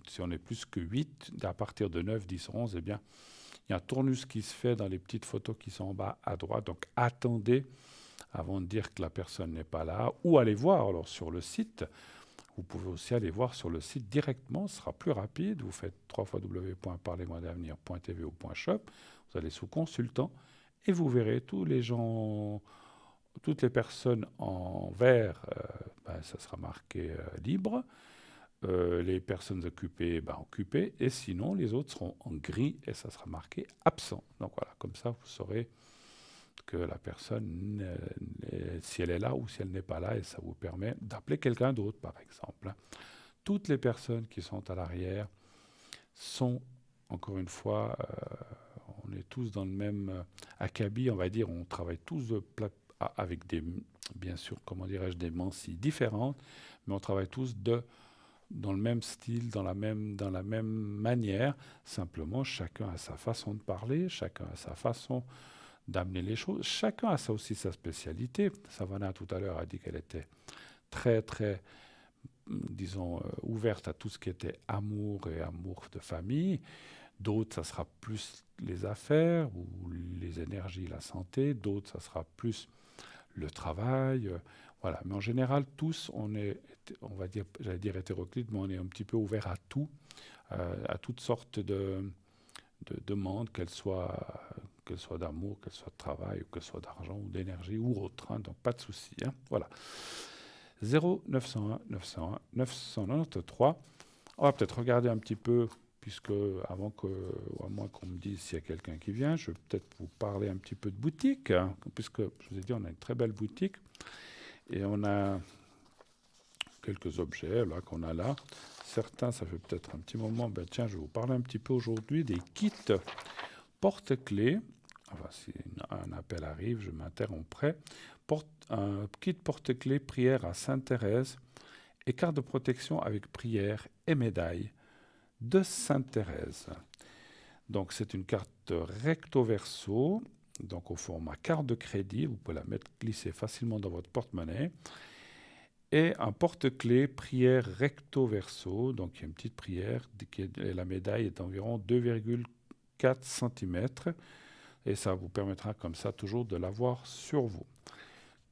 si on est plus que 8, à partir de 9, 10, 11, eh bien, il y a un tournus qui se fait dans les petites photos qui sont en bas à droite. Donc, attendez avant de dire que la personne n'est pas là. Ou allez voir alors sur le site. Vous pouvez aussi aller voir sur le site directement, ce sera plus rapide. Vous faites www.parlez-moi-d'avenir.tv ou .shop, vous allez sous consultant et vous verrez tous les gens, toutes les personnes en vert, ça sera marqué libre. Les personnes occupées, occupées. Et sinon, les autres seront en gris et ça sera marqué absent. Donc voilà, comme ça, vous saurez que la personne, si elle est là ou si elle n'est pas là, et ça vous permet d'appeler quelqu'un d'autre, par exemple. Hein. Toutes les personnes qui sont à l'arrière sont, encore une fois, on est tous dans le même acabit, on va dire, on travaille tous avec des, bien sûr, comment dirais-je, des mansilles différentes, mais on travaille tous dans le même style, dans la même manière. Simplement, chacun a sa façon de parler, chacun a sa façon d'amener les choses. Chacun a ça aussi sa spécialité. Savannah, tout à l'heure, a dit qu'elle était très, très, disons, ouverte à tout ce qui était amour et amour de famille. D'autres, ça sera plus les affaires ou les énergies, la santé. D'autres, ça sera plus le travail. Voilà. Mais en général, tous, on va dire, j'allais dire hétéroclite, mais on est un petit peu ouvert à tout, à toutes sortes de demandes, qu'elles soient d'amour, qu'elles soient de travail, ou qu'elles soient d'argent, ou d'énergie, ou autre. Hein. Donc, pas de souci. Hein. Voilà. 0901 901 993. On va peut-être regarder un petit peu, puisque à moins qu'on me dise s'il y a quelqu'un qui vient, je vais peut-être vous parler un petit peu de boutique, hein, puisque je vous ai dit, on a une très belle boutique, et on a quelques objets là qu'on a là. Certains, ça fait peut-être un petit moment, ben tiens, je vais vous parler un petit peu aujourd'hui des kits porte-clés. Enfin, si un appel arrive, je m'interromprai. Un kit porte-clés prière à Sainte-Thérèse et carte de protection avec prière et médaille de Sainte-Thérèse. Donc, c'est une carte recto-verso, donc au format carte de crédit. Vous pouvez la glisser facilement dans votre porte-monnaie. Et un porte-clés prière recto-verso, donc il y a une petite prière, et la médaille est d'environ 2,4 cm. Et ça vous permettra comme ça toujours de l'avoir sur vous.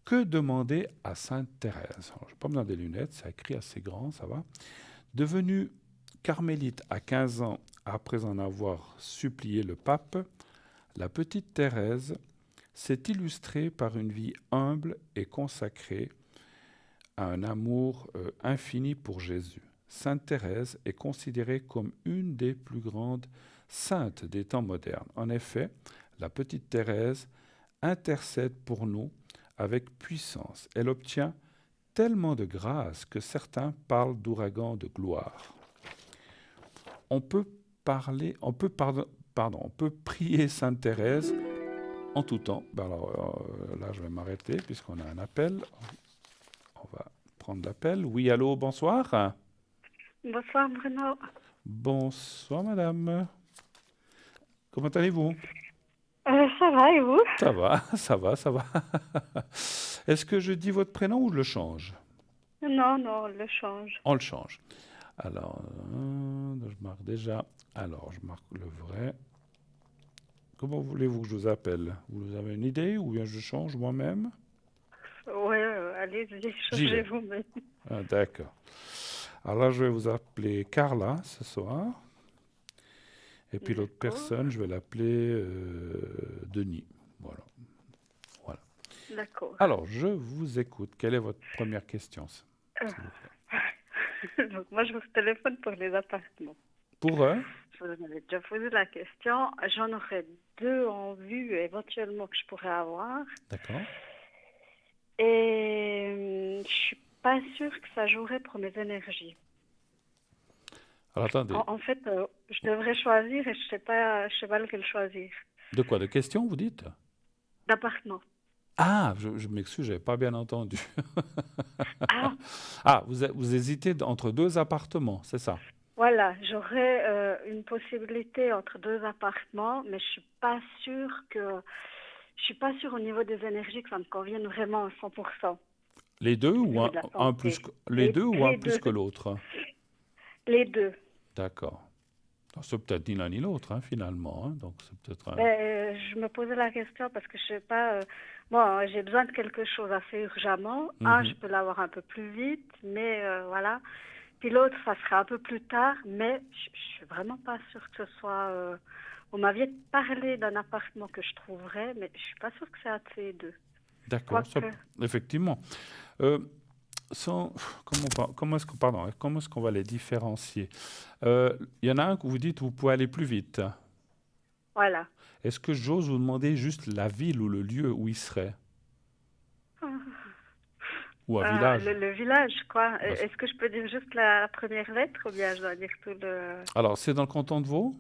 Que demander à Sainte-Thérèse? Je n'ai pas besoin des lunettes, c'est écrit assez grand, ça va. Devenue carmélite à 15 ans après en avoir supplié le pape, la petite Thérèse s'est illustrée par une vie humble et consacrée à un amour infini pour Jésus. Sainte Thérèse est considérée comme une des plus grandes saintes des temps modernes. En effet, la petite Thérèse intercède pour nous avec puissance. Elle obtient tellement de grâce que certains parlent d'ouragan de gloire. On peut prier Sainte Thérèse en tout temps. Alors, là, je vais m'arrêter puisqu'on a un appel. On va prendre l'appel. Oui, allô, bonsoir. Bonsoir Bruno. Bonsoir madame. Comment allez-vous? Ça va et vous? Ça va, ça va, ça va. Est-ce que je dis votre prénom ou je le change? Non, on le change. On le change. Alors, je marque déjà. Alors, je marque le vrai. Comment voulez-vous que je vous appelle? Vous avez une idée ou bien je change moi-même? Oui, allez-y, changez-vous. Mais... Ah, d'accord. Alors là, je vais vous appeler Carla ce soir. Et puis l'autre personne, je vais l'appeler Denis. Voilà. D'accord. Alors, je vous écoute. Quelle est votre première question? Donc, moi, je vous téléphone pour les appartements. Pour eux? Je vous en avais déjà posé la question. J'en aurais 2 en vue éventuellement que je pourrais avoir. D'accord. Et je suis pas sûre que ça jouerait pour mes énergies. Alors attendez. En fait, je devrais choisir et je sais pas lequel choisir. De quoi? De questions, vous dites? D'appartement. Ah, je m'excuse, je n'avais pas bien entendu. Ah, Ah, vous hésitez entre 2 appartements, c'est ça? voilà, j'aurais une possibilité entre 2 appartements, mais je suis pas sûre au niveau des énergies que ça me convienne vraiment à 100%. Les deux ou un plus que, les deux ou un plus que l'autre? Les deux. D'accord. C'est peut-être ni l'un ni l'autre, hein, finalement. Hein, donc c'est peut-être. Je me posais la question parce que je sais pas. Moi, j'ai besoin de quelque chose assez urgemment. Un, je peux l'avoir un peu plus vite, mais voilà. Puis l'autre, ça sera un peu plus tard, mais je suis vraiment pas sûre que ce soit. On m'avait parlé d'un appartement que je trouverais, mais je suis pas sûre que c'est un de ces deux. D'accord, effectivement. Comment est-ce qu'on va les différencier? Il y en a un que vous dites vous pouvez aller plus vite. Voilà. Est-ce que j'ose vous demander juste la ville ou le lieu où il serait? Ou un village? Le village, quoi. Parce- Est-ce que je peux dire juste la première lettre ou bien je dois dire tout le... Alors, c'est dans le canton de Vaud?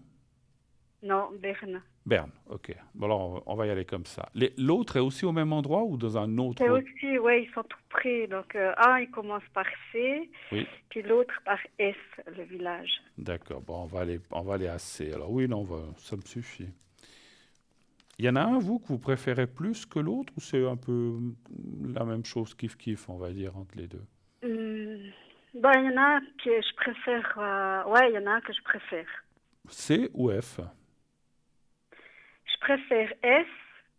Non, Berne. Berne, ok. Bon, alors, on va y aller comme ça. L'autre est aussi au même endroit ou dans un C'est autre? aussi, ouais, ils sont tout près. Donc, un, il commence par C, Oui, puis l'autre par S, le village. d'accord. Bon, on va aller à C. Alors, oui, non, ça me suffit. Il y en a un, vous, que vous préférez plus que l'autre ou c'est un peu la même chose, kiff-kiff, on va dire, entre les deux? Ben, il y en a un que je préfère. Ouais, il y en a un que je préfère. C ou F? Je préfère S.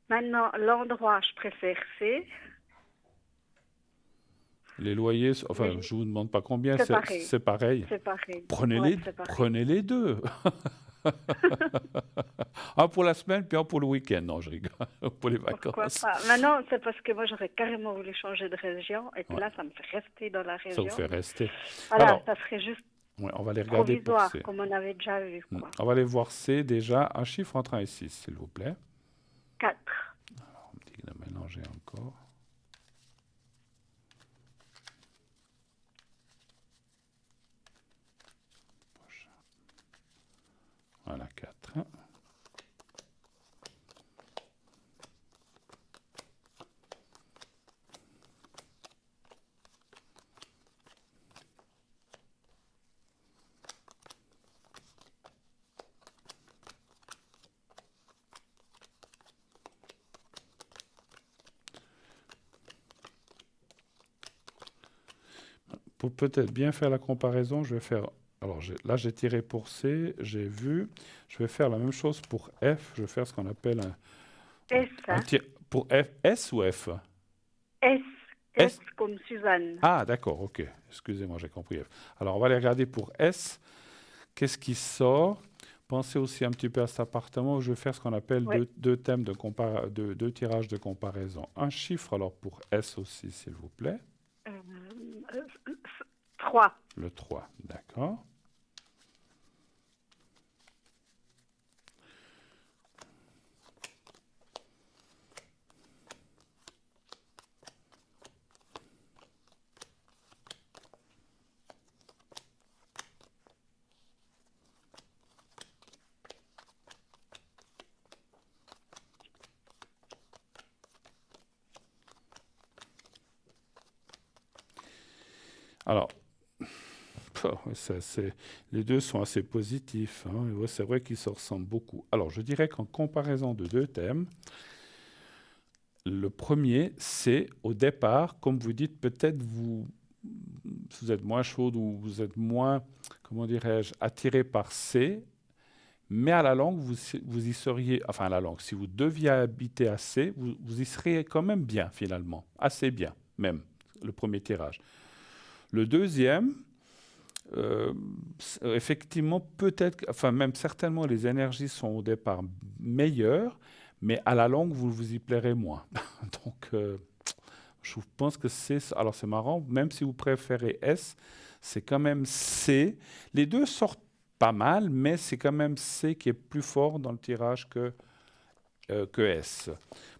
Maintenant, l'endroit, je préfère C. Les loyers, enfin, Mais je vous demande pas combien, c'est pareil. c'est pareil. C'est pareil. Prenez Ouais, les, c'est pareil. prenez les deux. Un pour la semaine, puis un pour le week-end. Non, je rigole. Pour les Pourquoi vacances. pas? Maintenant, c'est parce que moi, j'aurais carrément voulu changer de région. Et puis Ouais, là, ça me fait rester dans la ça vous région. fait rester. Voilà, Alors, ça serait juste ouais, on va les regarder pour provisoire, C. comme on avait déjà vu, quoi. On va aller voir C déjà. Un chiffre entre 1 et 6, s'il vous plaît. 4. On me dit de mélanger encore. Voilà, 4. Pour peut-être bien faire la comparaison, je vais faire. Alors là, j'ai tiré pour C, j'ai vu. Je vais faire la même chose pour F. Je vais faire ce qu'on appelle S, un hein? pour F. S ou F? S. S S. comme Suzanne. Ah, d'accord, ok. Excusez-moi, j'ai compris F. Alors, on va aller regarder pour S. Qu'est-ce qui sort? Pensez aussi un petit peu à cet appartement où je vais faire ce qu'on appelle Ouais. deux thèmes deux tirages de comparaison. Un chiffre, alors pour S aussi, s'il vous plaît. 3. Le 3, d'accord. Alors, les deux sont assez positifs, hein. Ouais, c'est vrai qu'ils se ressemblent beaucoup. Alors, je dirais qu'en comparaison de deux thèmes, le premier, c'est au départ, comme vous dites, peut-être vous êtes moins chaude ou vous êtes moins, comment dirais-je, attiré par C, mais à la longue, vous y seriez, enfin à la longue, si vous deviez habiter à C, vous y seriez quand même bien finalement, assez bien même, le premier tirage. Le deuxième, effectivement, peut-être, enfin même certainement, les énergies sont au départ meilleures, mais à la longue, vous vous y plairez moins. Donc, je pense que alors c'est marrant, même si vous préférez S, c'est quand même C. Les deux sortent pas mal, mais c'est quand même C qui est plus fort dans le tirage que S.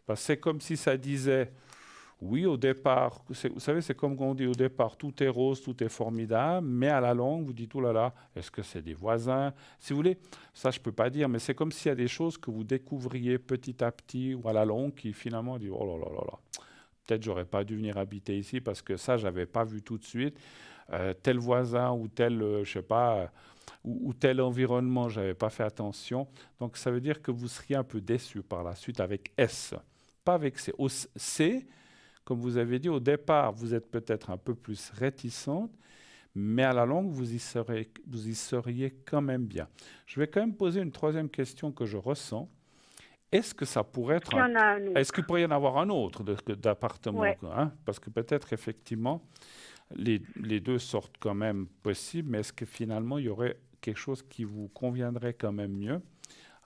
Parce que c'est comme si ça disait, oui, au départ, vous savez, c'est comme quand on dit au départ, tout est rose, tout est formidable, mais à la longue, vous dites, oh là là, est-ce que c'est des voisins? Si vous voulez, ça je ne peux pas dire, mais c'est comme s'il y a des choses que vous découvriez petit à petit ou à la longue qui finalement disent, oh là là là là, peut-être j'aurais pas dû venir habiter ici parce que ça, j'avais pas vu tout de suite. Tel voisin ou tel, je sais pas, ou tel environnement, j'avais pas fait attention. Donc ça veut dire que vous seriez un peu déçu par la suite avec S, pas avec C. C, comme vous avez dit, au départ, vous êtes peut-être un peu plus réticente, mais à la longue, vous y seriez quand même bien. Je vais quand même poser une troisième question que je ressens. Est-ce que ça pourrait être Il y en a un autre. Est-ce qu'il pourrait y en avoir un autre d'appartement, Ouais. hein? Parce que peut-être effectivement, les deux sortent quand même possibles, mais est-ce que finalement, il y aurait quelque chose qui vous conviendrait quand même mieux?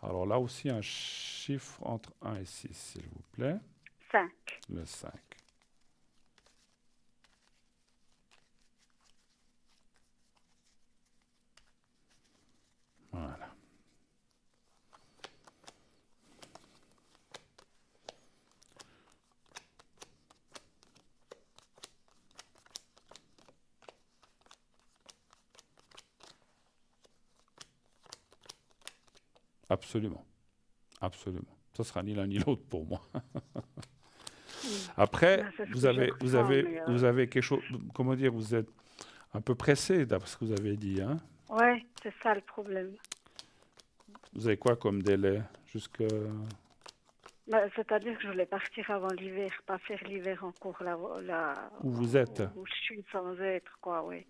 Alors là aussi, un chiffre entre 1 et 6, s'il vous plaît. 5. Le 5. Voilà. Absolument. Absolument. Ça sera ni l'un ni l'autre pour moi. Mm. Après, Ben, c'est ce vous que je avez, vous ressens, avez, mais vous avez quelque chose, comment dire, vous êtes un peu pressé d'après ce que vous avez dit, hein? ouais, c'est ça le problème. Vous avez quoi comme délai? Jusque... Ben, c'est-à-dire que je voulais partir avant l'hiver, pas faire l'hiver encore Où vous êtes? où je suis sans être, quoi, oui.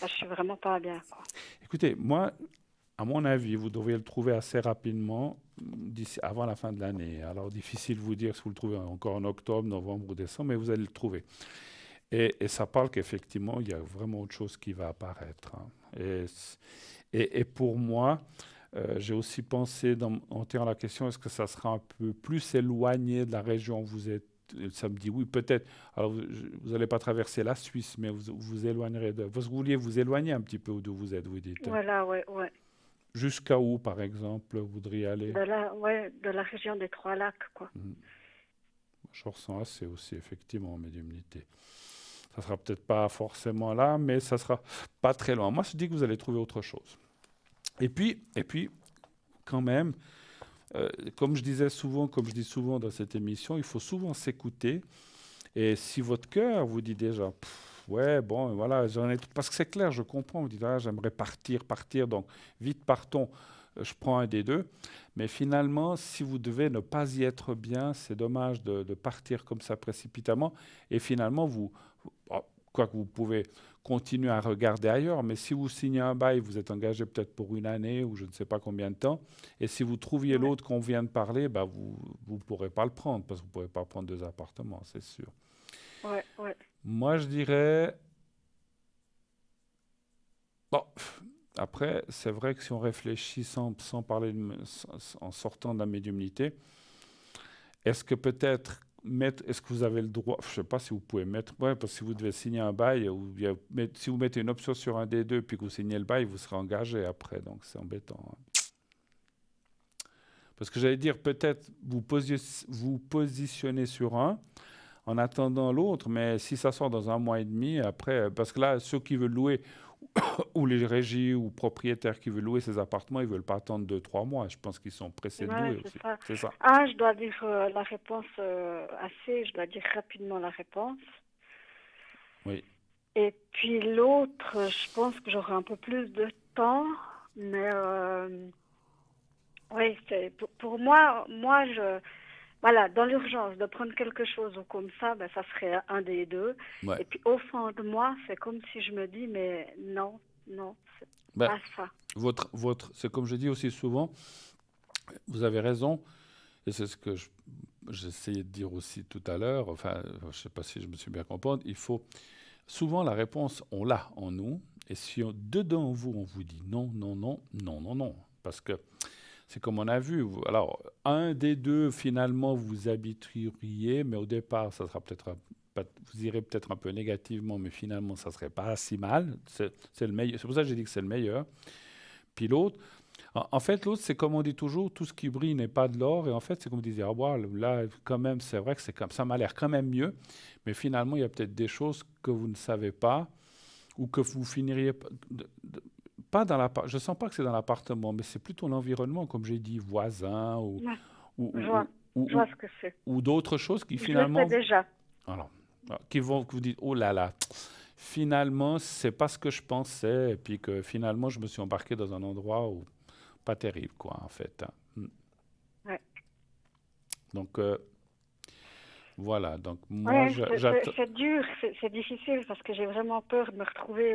Ben, je suis vraiment pas bien, quoi. Écoutez, moi, à mon avis, vous devriez le trouver assez rapidement, avant la fin de l'année. Alors, difficile de vous dire si vous le trouvez encore en octobre, novembre ou décembre, mais vous allez le trouver. Et ça parle qu'effectivement, il y a vraiment autre chose qui va apparaître, hein. Et pour moi, j'ai aussi pensé, en tirant la question, est-ce que ça sera un peu plus éloigné de la région où vous êtes? Ça me dit oui, peut-être. Alors, vous n'allez pas traverser la Suisse, mais vous éloignerez de... Vous vouliez vous éloigner un petit peu d'où vous êtes, vous dites. Voilà, ouais, ouais. Jusqu'à où, par exemple, vous voudriez aller? De la région des Trois-Lacs, quoi. Je ressens assez aussi, effectivement, en médiumnité. Ça sera peut-être pas forcément là, mais ça sera pas très loin. Moi, je dis que vous allez trouver autre chose. Et puis, quand même, comme je dis souvent dans cette émission, il faut souvent s'écouter. Et si votre cœur vous dit déjà, ouais, bon, voilà, parce que c'est clair, je comprends, vous dites, ah, j'aimerais partir, donc vite partons, je prends un des deux. Mais finalement, si vous devez ne pas y être bien, c'est dommage de partir comme ça précipitamment. Et finalement, quoique vous pouvez continuer à regarder ailleurs, mais si vous signez un bail, vous êtes engagé peut-être pour une année ou je ne sais pas combien de temps, et si vous trouviez Ouais, l'autre qu'on vient de parler, bah vous ne pourrez pas le prendre, parce que vous ne pourrez pas prendre 2 appartements, c'est sûr. ouais, ouais. Moi, je dirais, bon, après, c'est vrai que si on réfléchit sans parler en sortant de la médiumnité, est-ce que peut-être est-ce que vous avez le droit, je ne sais pas si vous pouvez mettre, ouais, parce que si vous devez signer un bail, si vous mettez une option sur un des deux, puis que vous signez le bail, vous serez engagé après, donc c'est embêtant, hein. Parce que j'allais dire, peut-être vous positionnez sur un en attendant l'autre, mais si ça sort dans un mois et demi, après, parce que là, ceux qui veulent louer, ou les régies ou propriétaires qui veulent louer ces appartements, ils ne veulent pas attendre 2, 3 mois. Je pense qu'ils sont pressés de Ouais, louer c'est aussi. ça. C'est ça. Ah, je dois dire la réponse je dois dire rapidement la réponse. Oui. Et puis l'autre, je pense que j'aurai un peu plus de temps, mais oui, pour moi, voilà, dans l'urgence de prendre quelque chose ou comme ça, ben, ça serait un des deux. Ouais. Et puis au fond de moi, c'est comme si je me dis, mais non, c'est Ben, pas ça. c'est comme je dis aussi souvent, vous avez raison, et c'est ce que j'essayais de dire aussi tout à l'heure, enfin, je ne sais pas si je me suis bien compris, il faut, souvent la réponse, on l'a en nous, et si dedans vous, on vous dit non, non, non, non, non, non, parce que c'est comme on a vu, alors, un des deux, finalement, vous habitueriez, mais au départ, ça sera peut-être vous irez peut-être un peu négativement, mais finalement, ça ne serait pas si mal. C'est le meilleur. C'est pour ça que j'ai dit que c'est le meilleur. Puis l'autre, en fait, l'autre, c'est comme on dit toujours, tout ce qui brille n'est pas de l'or. Et en fait, c'est comme vous disiez, ah, wow, là, quand même, c'est vrai que ça m'a l'air quand même mieux. Mais finalement, il y a peut-être des choses que vous ne savez pas ou que vous finiriez pas dans l'appart. Je ne sens pas que c'est dans l'appartement, mais c'est plutôt l'environnement, comme j'ai dit, voisin ou, Ouais, ou, je ou, vois, ou, je vois ce que c'est. ou d'autres choses qui Je le finalement... sais déjà. Alors, que vous dites, oh là là, finalement, c'est pas ce que je pensais, et puis que finalement, je me suis embarqué dans un endroit où pas terrible, quoi, en fait, hein. Ouais. Donc, voilà. Donc, moi, Ouais, j'attends. c'est dur, c'est difficile parce que j'ai vraiment peur de me retrouver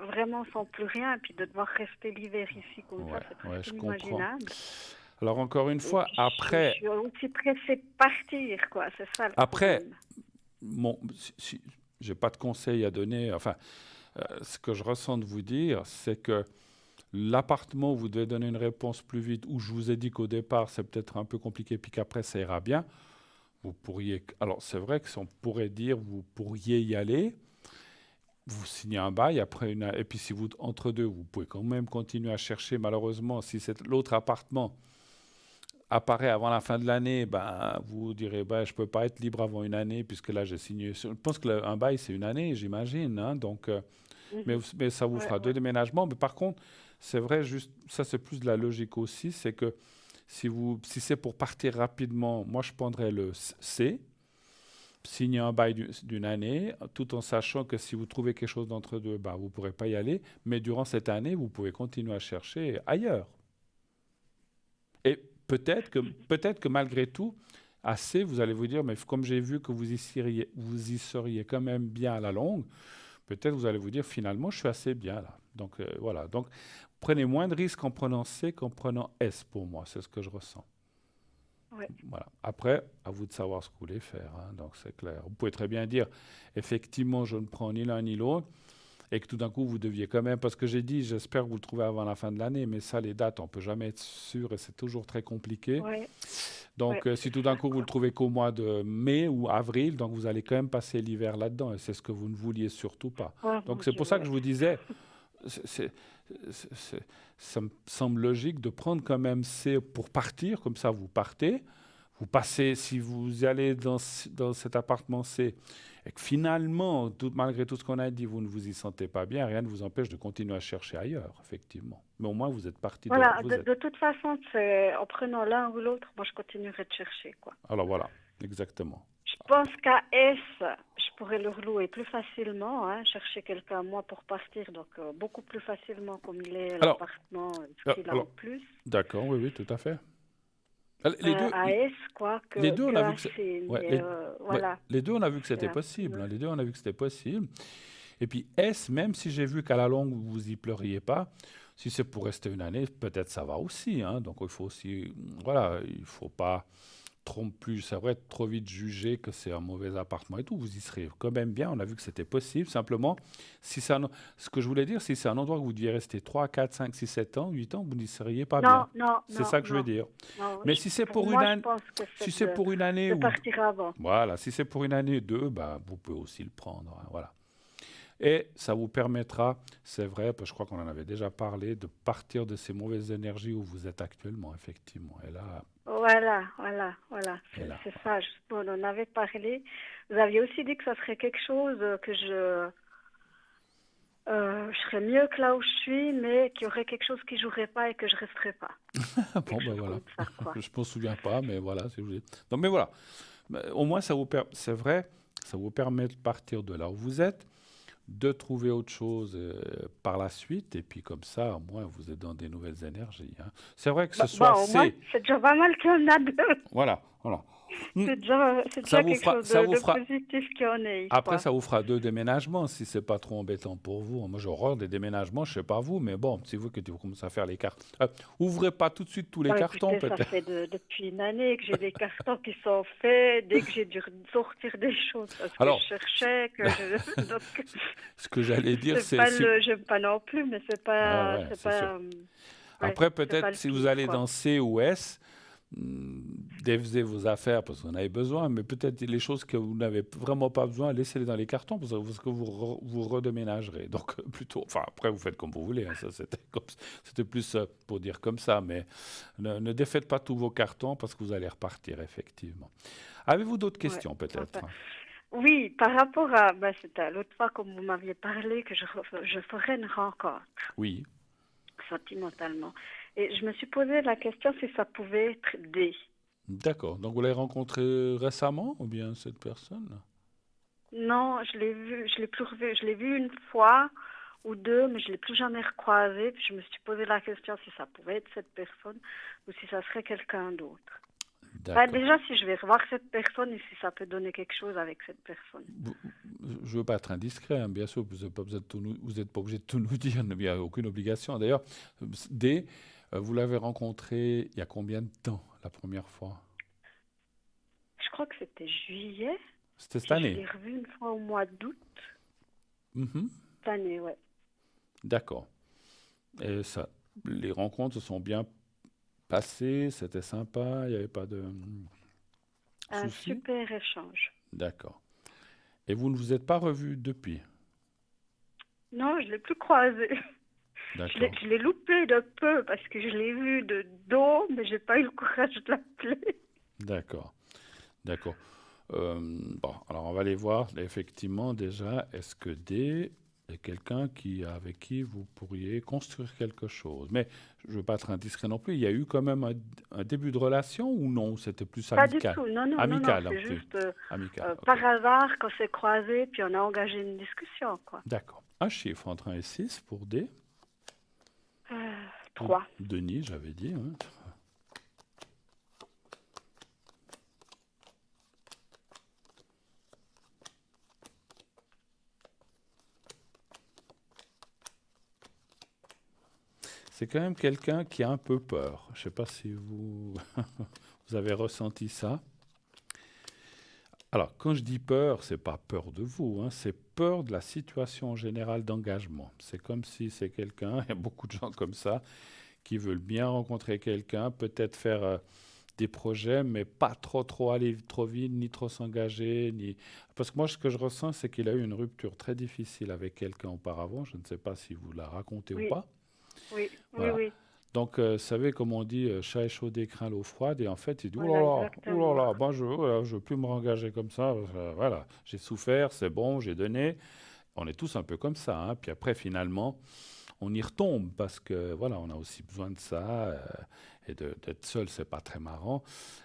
vraiment sans plus rien et puis de devoir rester l'hiver ici comme ça, c'est Ouais, presque je comprends. inimaginable. Alors, encore une Et fois, puis après, je suis aussi pressée de partir, quoi, c'est ça le après, problème. bon, si j'ai pas de conseils à donner, enfin, ce que je ressens de vous dire, c'est que l'appartement où vous devez donner une réponse plus vite, où je vous ai dit qu'au départ, c'est peut-être un peu compliqué, puis qu'après, ça ira bien, vous pourriez... Alors, c'est vrai que si on pourrait dire, vous pourriez y aller, vous signez un bail, après et puis si vous, entre deux, vous pouvez quand même continuer à chercher. Malheureusement, si l'autre appartement apparaît avant la fin de l'année, ben, vous direz, ben, je ne peux pas être libre avant une année, puisque là, j'ai signé... Je pense qu'un bail, c'est une année, j'imagine, hein, donc... mais ça vous Ouais, fera deux ouais. déménagements. Mais par contre, c'est vrai, juste, ça c'est plus de la logique aussi, c'est que si c'est pour partir rapidement, moi je prendrais le C, signer un bail d'une année, tout en sachant que si vous trouvez quelque chose d'entre deux, bah, vous ne pourrez pas y aller, mais durant cette année, vous pouvez continuer à chercher ailleurs. Et peut-être que malgré tout, assez, vous allez vous dire, mais comme j'ai vu que vous y seriez quand même bien à la longue, peut-être vous allez vous dire, finalement, je suis assez bien là. Donc voilà. Donc prenez moins de risques en prenant C qu'en prenant S pour moi. C'est ce que je ressens. Ouais. Voilà. Après, à vous de savoir ce que vous voulez faire, hein. Donc c'est clair. Vous pouvez très bien dire, effectivement, je ne prends ni l'un ni l'autre, et que tout d'un coup, vous deviez quand même, parce que j'ai dit, j'espère que vous le trouvez avant la fin de l'année, mais ça, les dates, on ne peut jamais être sûr, et c'est toujours très compliqué. Ouais, Donc, ouais, si c'est tout d'un ça, coup, vous le quoi. trouvez qu'au mois de mai ou avril, donc vous allez quand même passer l'hiver là-dedans, et c'est ce que vous ne vouliez surtout pas. Oh Donc, mon c'est Dieu, pour ça que ouais. je vous disais, c'est- c'est- ça me semble logique de prendre quand même C pour partir, comme ça vous partez, vous passez, si vous allez dans cet appartement C, et que finalement, malgré tout ce qu'on a dit, vous ne vous y sentez pas bien, rien ne vous empêche de continuer à chercher ailleurs, effectivement. Mais au moins, vous êtes parti de là où Voilà, vous êtes. de toute façon, c'est en prenant l'un ou l'autre, moi je continuerai de chercher, quoi. Alors voilà, exactement. Je pense qu'à S, je pourrais le relouer plus facilement, hein, chercher quelqu'un, moi, pour partir, donc beaucoup plus facilement comme il est, Alors, l'appartement, ce qu'il a en alors, plus. d'accord, oui, oui, tout à fait. Les deux, À S, quoi, les que deux, on a vu que assez, ouais, mais ouais, voilà, les deux, on a vu que c'est c'était un possible, peu... hein. Les deux, on a vu que c'était possible. Et puis S, même si j'ai vu qu'à la longue, vous y pleuriez pas, si c'est pour rester une année, peut-être ça va aussi, hein. Donc il faut aussi, voilà, il faut pas trop plus, c'est vrai, trop vite juger que c'est un mauvais appartement et tout. Vous y serez quand même bien. On a vu que c'était possible. Simplement, si c'est ce que je voulais dire, si c'est un endroit où vous deviez rester 3, 4, 5, 6, 7 ans, 8 ans, vous n'y seriez pas bien. Non, non, C'est non, ça que je veux non, dire. non. Mais si c'est Pour pour une moi, je année, pense que si c'est c'est pour une année de ou partir avant. voilà, si c'est pour une année ou deux, bah, vous pouvez aussi le prendre, hein, voilà. Et ça vous permettra, c'est vrai, parce que je crois qu'on en avait déjà parlé, de partir de ces mauvaises énergies où vous êtes actuellement, effectivement. Voilà, voilà, voilà. Et là, C'est voilà. ça, on en avait parlé. Vous aviez aussi dit que ça serait quelque chose que je serais mieux que là où je suis, mais qu'il y aurait quelque chose qui jouerait pas et que je resterais pas. Bon, Quelque ben chose voilà. comme ça, quoi. Je ne m'en souviens pas, mais voilà, c'est juste. Donc, mais voilà. Mais au moins, c'est vrai, ça vous permet de partir de là où vous êtes, de trouver autre chose par la suite, et puis comme ça, au moins, vous êtes dans des nouvelles énergies, hein. C'est vrai que ce Bon, soit au moins, C, c'est déjà pas mal qu'il y en a deux. voilà, voilà. Hmm. C'est Ça déjà vous quelque fera, chose ça vous de fera, positif qu'il y en ait, après, quoi. ça vous fera deux déménagements si c'est pas trop embêtant pour vous. Moi, j'ai horreur des déménagements, je sais pas vous, mais bon, c'est vous qui vous commencez à faire les cartes. Ouvrez pas tout de suite tous les Bah, cartons, écoutez, ça peut-être. fait depuis une année que j'ai des cartons qui sont faits, dès que j'ai dû sortir des choses parce que Alors, je cherchais, donc, ce que j'allais dire, c'est c'est pas si, j'aime pas non plus, mais ouais, ouais, c'est c'est sûr. pas, ouais, Après, c'est pas peut-être le si vous pire, allez quoi. dans C ou S, défaisez vos affaires parce que vous en avez besoin, mais peut-être les choses que vous n'avez vraiment pas besoin, laissez-les dans les cartons parce que vous redéménagerez. Donc, plutôt, enfin, après, vous faites comme vous voulez, hein, ça, c'était plus pour dire comme ça, mais ne défaites pas tous vos cartons parce que vous allez repartir, effectivement. Avez-vous d'autres Ouais, questions, enfin, peut-être? oui, par rapport à, bah, c'était l'autre fois comme vous m'aviez parlé que je ferais une rencontre Oui, sentimentalement. Et je me suis posé la question si ça pouvait être D. d'accord. Donc, vous l'avez rencontré récemment ou bien cette personne? Non, je l'ai plus revu, je l'ai vu une fois ou deux, mais je l'ai plus jamais recroisé. Puis je me suis posé la question si ça pouvait être cette personne ou si ça serait quelqu'un d'autre. Enfin, D'accord. déjà, si je vais revoir cette personne et si ça peut donner quelque chose avec cette personne. Vous- Je ne veux pas être indiscret, hein, bien sûr, vous n'êtes pas besoin de vous êtes pas obligé de tout nous dire, il n'y a aucune obligation. D'ailleurs, D, vous l'avez rencontré il y a combien de temps la première fois? Je crois que c'était juillet. C'était cette Puis je année. l'ai revu une fois au mois d'août. Mhm. Cette année, ouais. D'accord. Et ça, les rencontres se sont bien passées, c'était sympa, il n'y avait pas de Un soucis? super échange. D'accord. Et vous ne vous êtes pas revus depuis? Non, je l'ai plus croisé. D'accord. Je l'ai loupé de peu parce que je l'ai vu de dos, mais j'ai pas eu le courage de l'appeler. D'accord. D'accord. Bon, alors on va aller voir, effectivement, déjà, est-ce que D Il y a quelqu'un avec qui vous pourriez construire quelque chose. Mais je ne veux pas être indiscret non plus. Il y a eu quand même un début de relation ou non? C'était plus Pas du amical? tout, non, non, non, non, Amical, un c'est petit. juste Amical, par ok. hasard qu'on s'est croisés, puis on a engagé une discussion, quoi. D'accord. Un chiffre entre 1 et 6 pour D. Euh, De- 3. Denis, j'avais dit, hein. C'est quand même quelqu'un qui a un peu peur. Je ne sais pas si vous, vous avez ressenti ça. Alors, quand je dis peur, c'est pas peur de vous, hein, c'est peur de la situation générale d'engagement. C'est comme si c'est quelqu'un, il y a beaucoup de gens comme ça, qui veulent bien rencontrer quelqu'un, peut-être faire des projets, mais pas trop aller trop vite, ni trop s'engager, ni... Parce que moi, ce que je ressens, c'est qu'il a eu une rupture très difficile avec quelqu'un auparavant. Je ne sais pas si vous la racontez ou Oui, pas. oui, oui, Voilà. oui. Donc, vous savez, comme on dit, chat échaudé craint l'eau froide. Et en fait, il dit, Voilà, oh là exactement. là, ben voilà, je veux plus me rengager comme ça. Voilà, j'ai souffert, c'est bon, j'ai donné. On est tous un peu comme ça, hein. Puis après, finalement, on y retombe parce que voilà, on a aussi besoin de ça. Et d'être seul, c'est pas très marrant.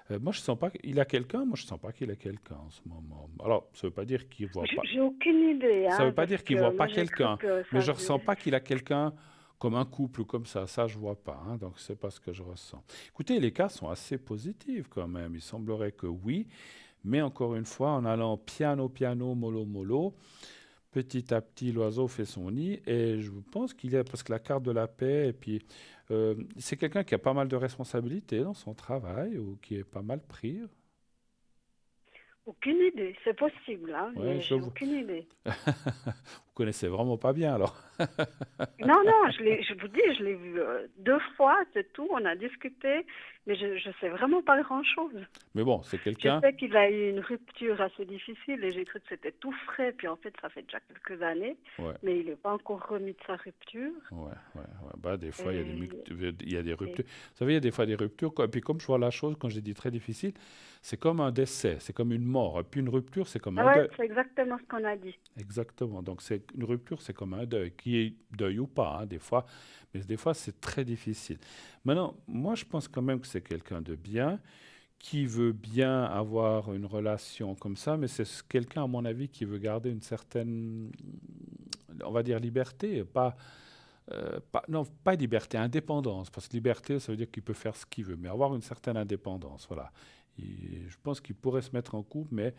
Moi, je sens pas qu'il a quelqu'un. Moi, je sens pas qu'il a quelqu'un en ce moment. Alors, ça veut pas dire qu'il voit pas. J'ai aucune idée, Ça veut hein, pas parce dire qu'il que voit moi pas j'ai cru quelqu'un, que mais ça je ressens durait. pas qu'il a quelqu'un comme un couple ou comme ça. Ça, je vois pas, hein, donc c'est pas ce que je ressens. Écoutez, les cas sont assez positifs quand même. Il semblerait que oui, mais encore une fois, en allant piano, piano, mollo, mollo, petit à petit, l'oiseau fait son nid. Et je pense qu'il y a, parce que la carte de la paix, et puis c'est quelqu'un qui a pas mal de responsabilités dans son travail ou qui est pas mal pris. Aucune idée, c'est possible, hein, Ouais, mais je j'ai vois. aucune idée. Vous connaissez vraiment pas bien alors. Non, non, je vous dis, je l'ai vu 2 fois, c'est tout, on a discuté, mais je sais vraiment pas grand-chose. Mais bon, c'est Je quelqu'un. sais qu'il a eu une rupture assez difficile et j'ai cru que c'était tout frais, puis en fait, ça fait déjà quelques années, Ouais. mais il n'est pas encore remis de sa rupture. Ouais, ouais, ouais. Bah, des fois, Et, il y a des et- ruptures. Vous savez, il y a des fois des ruptures. Et puis, comme je vois la chose, quand j'ai dit très difficile, c'est comme un décès, c'est comme une mort. Et puis, une rupture, c'est comme Ah un ouais, deuil. c'est exactement ce qu'on a dit. Exactement. Donc, une rupture, c'est comme un deuil, qui est deuil ou pas, hein, des fois. Mais des fois, c'est très difficile. Maintenant, moi, je pense quand même que c'est quelqu'un de bien, qui veut bien avoir une relation comme ça, mais c'est quelqu'un, à mon avis, qui veut garder une certaine, on va dire, liberté, non, pas liberté, indépendance, parce que liberté, ça veut dire qu'il peut faire ce qu'il veut, mais avoir une certaine indépendance, voilà. Je pense qu'il pourrait se mettre en couple, mais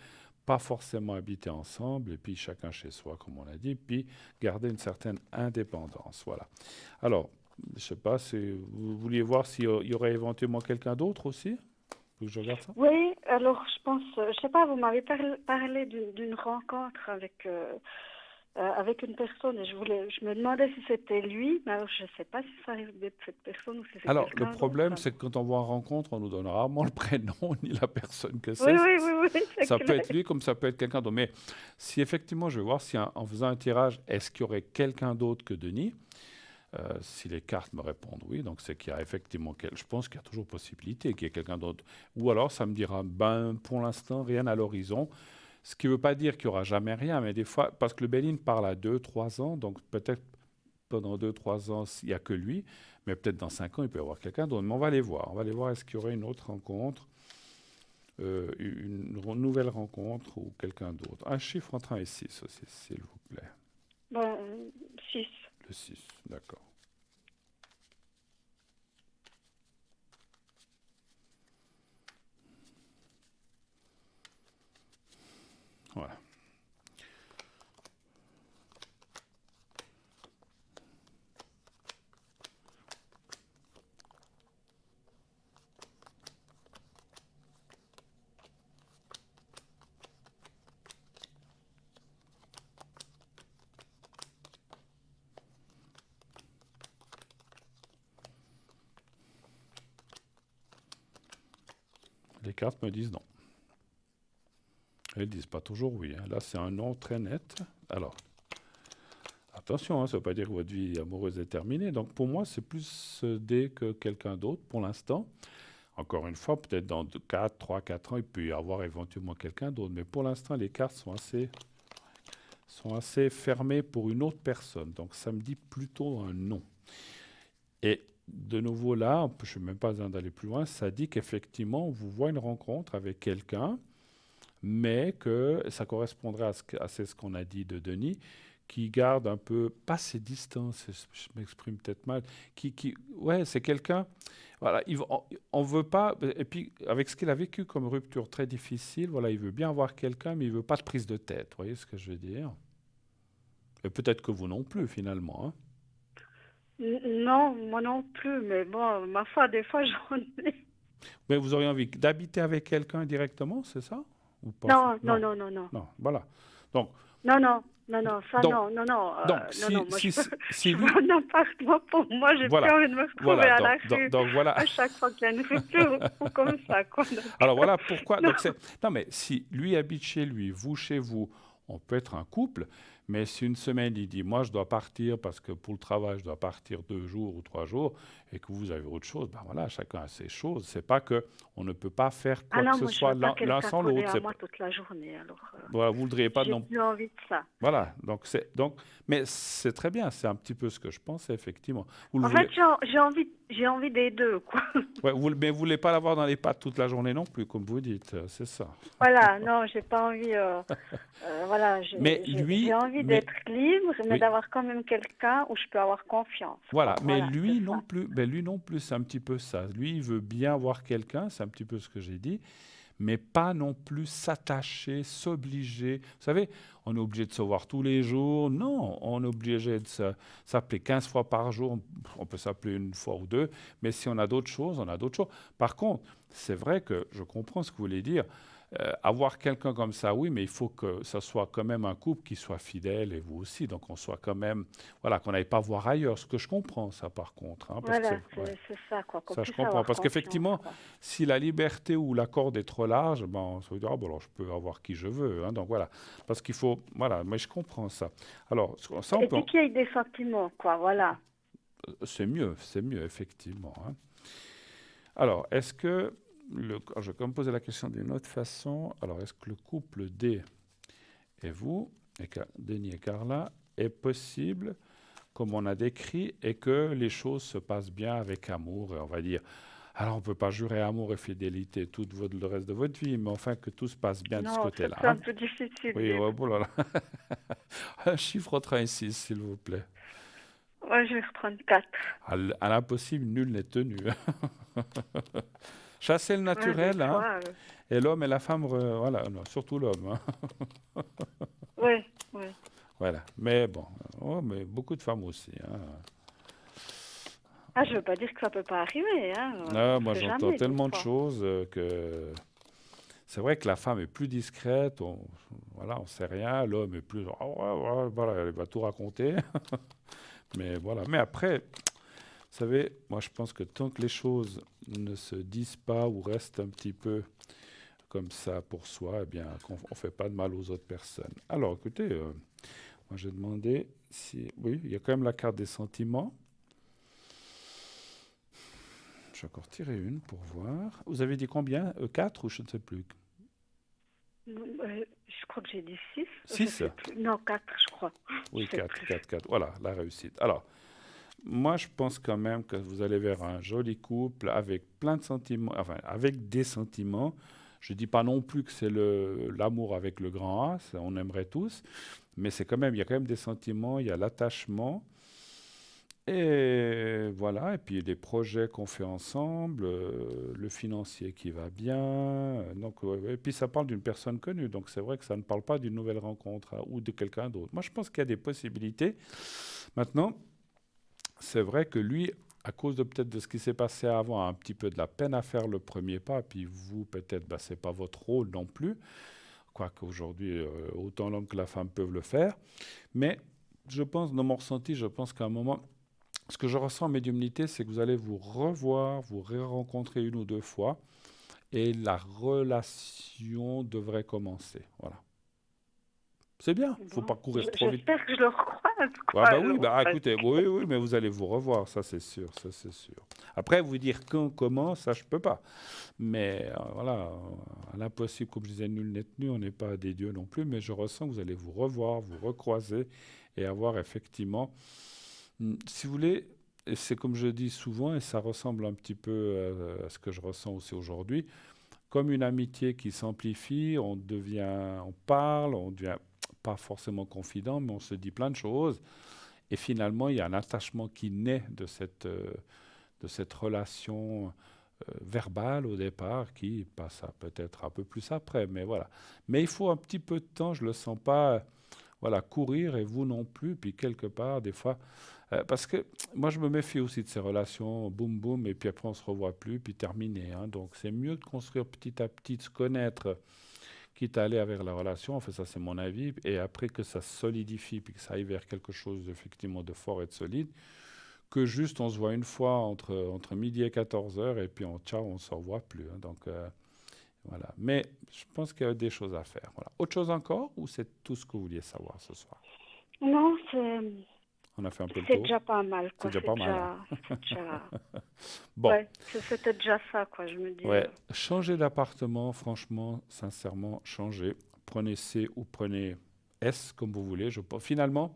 pas forcément habiter ensemble, et puis chacun chez soi, comme on l'a dit, puis garder une certaine indépendance, voilà. Alors, je sais pas, vous vouliez voir s'il y aurait éventuellement quelqu'un d'autre aussi? Faut que je regarde ça? Oui, alors je pense, je sais pas, vous m'avez parlé d'une rencontre avec une personne et je me demandais si c'était lui, mais alors je sais pas si ça risque d'être cette personne ou si c'est Alors, le quelqu'un d'autre. problème, c'est que quand on voit en rencontre, on nous donne rarement le prénom ni la personne que Oui, c'est. oui, oui, oui, c'est Ça peut clair. être lui comme ça peut être quelqu'un d'autre. Mais si effectivement, je vais voir si en faisant un tirage, est-ce qu'il y aurait quelqu'un d'autre que Denis? Si les cartes me répondent oui, donc c'est qu'il y a effectivement, je pense qu'il y a toujours possibilité qu'il y ait quelqu'un d'autre. Ou alors ça me dira, ben pour l'instant, rien à l'horizon. Ce qui ne veut pas dire qu'il n'y aura jamais rien, mais des fois, parce que le Béline parle à 2, 3 ans, donc peut-être pendant 2, 3 ans, il n'y a que lui, mais peut-être dans 5 ans, il peut y avoir quelqu'un d'autre. Mais on va aller voir. On va aller voir est-ce qu'il y aurait une autre rencontre, une nouvelle rencontre ou quelqu'un d'autre. Un chiffre entre 1 et 6 aussi, s'il vous plaît. Bon, 6. Le 6, d'accord. Voilà. Les cartes me disent non. Elles disent pas toujours oui, hein. Là, c'est un non très net. Alors, attention, hein, ça ne veut pas dire que votre vie amoureuse est terminée. Donc, pour moi, c'est plus D que quelqu'un d'autre pour l'instant. Encore une fois, peut-être dans 3, 4 ans, il peut y avoir éventuellement quelqu'un d'autre. Mais pour l'instant, les cartes sont sont assez fermés pour une autre personne. Donc ça me dit plutôt un non. Et de nouveau là, je n'ai même pas besoin d'aller plus loin, ça dit qu'effectivement, on vous voit une rencontre avec quelqu'un, mais que ça correspondrait à ce qu'on a dit de Denis, qui garde un peu, pas ses distances, je m'exprime peut-être mal, ouais, c'est quelqu'un, voilà, on veut pas, et puis avec ce qu'il a vécu comme rupture très difficile, voilà, il veut bien avoir quelqu'un, mais il veut pas de prise de tête, vous voyez ce que je veux dire? Et peut-être que vous non plus, finalement, hein. Non, moi non plus, mais bon, ma foi, des fois, j'en ai. Mais vous auriez envie d'habiter avec quelqu'un directement, c'est ça? Ou pas? Non, non, Non, non, non, non. non, voilà. Donc, Non, non, non, non, ça donc, non, non, non, donc non, non, moi si je lui, veux un appartement pour moi, j'ai plus voilà, envie de me retrouver voilà, à la rue donc voilà. à chaque fois qu'il y a une rupture ou comme ça, quoi. Donc, Alors voilà pourquoi. non. Donc non, mais si lui habite chez lui, vous chez vous, on peut être un couple, mais si une semaine il dit, moi je dois partir parce que pour le travail je dois partir 2 jours ou 3 jours, et que vous avez autre chose, ben voilà, chacun a ses choses. C'est pas que on ne peut pas faire Ah quoi que non, ce moi je soit veux pas l'un quelqu'un sans collé l'autre. à moi toute la journée, alors Voilà, vous ne voudriez pas j'ai non. plus envie de ça. Voilà, donc, mais c'est très bien, c'est un petit peu ce que je pensais effectivement. Vous le En voulez, fait, j'ai envie des deux, quoi. ouais, mais vous voulez pas l'avoir dans les pattes toute la journée non plus, comme vous dites, c'est ça. Voilà, non, j'ai pas envie. Voilà, Mais lui, j'ai envie mais d'être libre, mais oui. d'avoir quand même quelqu'un où je peux avoir confiance, Voilà, quoi. mais Voilà, lui c'est non ça. plus, ben lui non plus, c'est un petit peu ça. Lui, il veut bien avoir quelqu'un, c'est un petit peu ce que j'ai dit, mais pas non plus s'attacher, s'obliger. Vous savez, on est obligé de se voir tous les jours. Non, on est obligé de s'appeler 15 fois par jour. On peut s'appeler une fois ou deux, mais si on a d'autres choses, on a d'autres choses. Par contre, c'est vrai que je comprends ce que vous voulez dire. Avoir quelqu'un comme ça, oui, mais il faut que ça soit quand même un couple qui soit fidèle et vous aussi. Donc on soit quand même, voilà, qu'on n'aille pas voir ailleurs. Ce que je comprends, ça par contre, hein, parce que Voilà, ouais, c'est ça, quoi, qu'on ça je puisse comprends. avoir Parce confiance, qu'effectivement, quoi. si la liberté ou la corde est trop large, ben, ça veut dire, ah, bon, alors je peux avoir qui je veux. Hein, donc voilà, parce qu'il faut, voilà, mais je comprends ça. Alors ça, on Et peut, puis qu'il y ait des sentiments, quoi, voilà. c'est mieux, effectivement. Hein. Alors, est-ce que je vais quand même poser la question d'une autre façon. Alors, est-ce que le couple D et vous, Denis et Carla, est possible, comme on a décrit, et que les choses se passent bien avec amour, et on va dire, alors on ne peut pas jurer amour et fidélité tout le reste de votre vie, mais enfin que tout se passe bien de ce Non, côté-là. c'est un Hein. peu difficile. Oui, Des oh, oh là là. Un chiffre entre 1 et 6, s'il vous plaît. Ouais, je vais reprendre 4. À l'impossible, nul n'est tenu. Chasser le Ouais, naturel, des hein, fois, et l'homme et la femme, voilà, non, surtout l'homme. Hein. ouais. Voilà. Mais bon, mais beaucoup de femmes aussi. Hein. Ah, je veux pas dire que ça peut pas arriver, hein. Ah, On moi, sait j'entends jamais, des tellement de fois. choses que c'est vrai que la femme est plus discrète. Voilà, on sait rien. L'homme est plus, ah ouais, ouais, voilà, il va tout raconter. Mais voilà. Mais après, vous savez, moi, je pense que tant que les choses ne se disent pas ou restent un petit peu comme ça pour soi, eh bien, on ne fait pas de mal aux autres personnes. Alors, écoutez, moi, j'ai demandé si... Oui, il y a quand même la carte des sentiments. Je vais encore tirer une pour voir. Vous avez dit combien? 4 ou je ne sais plus? Je crois que j'ai dit 6. 6? Non, 4, je crois. Oui, Je sais 4, plus. 4, 4. Voilà, la réussite. Alors, moi, je pense quand même que vous allez vers un joli couple avec plein de sentiments, enfin, avec des sentiments. Je ne dis pas non plus que c'est l'amour avec le grand A, ça, on aimerait tous, mais c'est quand même, il y a quand même des sentiments, il y a l'attachement. Et voilà, et puis les projets qu'on fait ensemble, le financier qui va bien. Donc, et puis ça parle d'une personne connue, donc c'est vrai que ça ne parle pas d'une nouvelle rencontre hein, ou de quelqu'un d'autre. Moi, je pense qu'il y a des possibilités. Maintenant, c'est vrai que lui, à cause de peut-être de ce qui s'est passé avant, a un petit peu de la peine à faire le premier pas, puis vous, peut-être, bah, ce n'est pas votre rôle non plus, quoique aujourd'hui, autant l'homme que la femme peuvent le faire. Mais je pense, dans mon ressenti, je pense qu'à un moment... Ce que je ressens en médiumnité, c'est que vous allez vous revoir, vous rencontrer 1 ou 2 fois, et la relation devrait commencer. Voilà. C'est bien, il ne faut Bon, pas courir trop vite. j'espère que je le recroise. Ah bah quoi. oui, bah Enfin, écoutez, oui, oui, mais vous allez vous revoir, ça c'est sûr, ça c'est sûr. Après, vous dire quand, comment, ça je peux pas. Mais voilà, à l'impossible, comme je disais, nul n'est tenu, on n'est pas des dieux non plus, mais je ressens que vous allez vous revoir, vous recroiser et avoir effectivement, si vous voulez, et c'est comme je dis souvent, et ça ressemble un petit peu à ce que je ressens aussi aujourd'hui, comme une amitié qui s'amplifie, on devient, on parle, on devient pas forcément confident, mais on se dit plein de choses. Et finalement, il y a un attachement qui naît de cette relation verbale au départ, qui passe à peut-être un peu plus après, mais voilà. Mais il faut un petit peu de temps, je le sens pas, voilà, courir et vous non plus, puis quelque part, des fois, parce que moi je me méfie aussi de ces relations, boum boum, et puis après on se revoit plus, puis terminé, hein. Donc c'est mieux de construire petit à petit, de se connaître, quitte à aller vers la relation, enfin ça c'est mon avis, et après que ça se solidifie, puis que ça aille vers quelque chose effectivement de fort et de solide, que juste on se voit une fois entre midi et 14 heures, et puis ciao, on ne se revoit plus, hein. Donc voilà. Mais je pense qu'il y a des choses à faire. Voilà. Autre chose encore, ou c'est tout ce que vous vouliez savoir ce soir? non, On a fait un peu le c'est tour. déjà pas mal, C'est quoi. déjà pas mal, hein. C'est déjà, Bon, ouais, c'était déjà ça, quoi. Je me dis, ouais, changer d'appartement, franchement, sincèrement, changez. Prenez C ou prenez S, comme vous voulez. Finalement,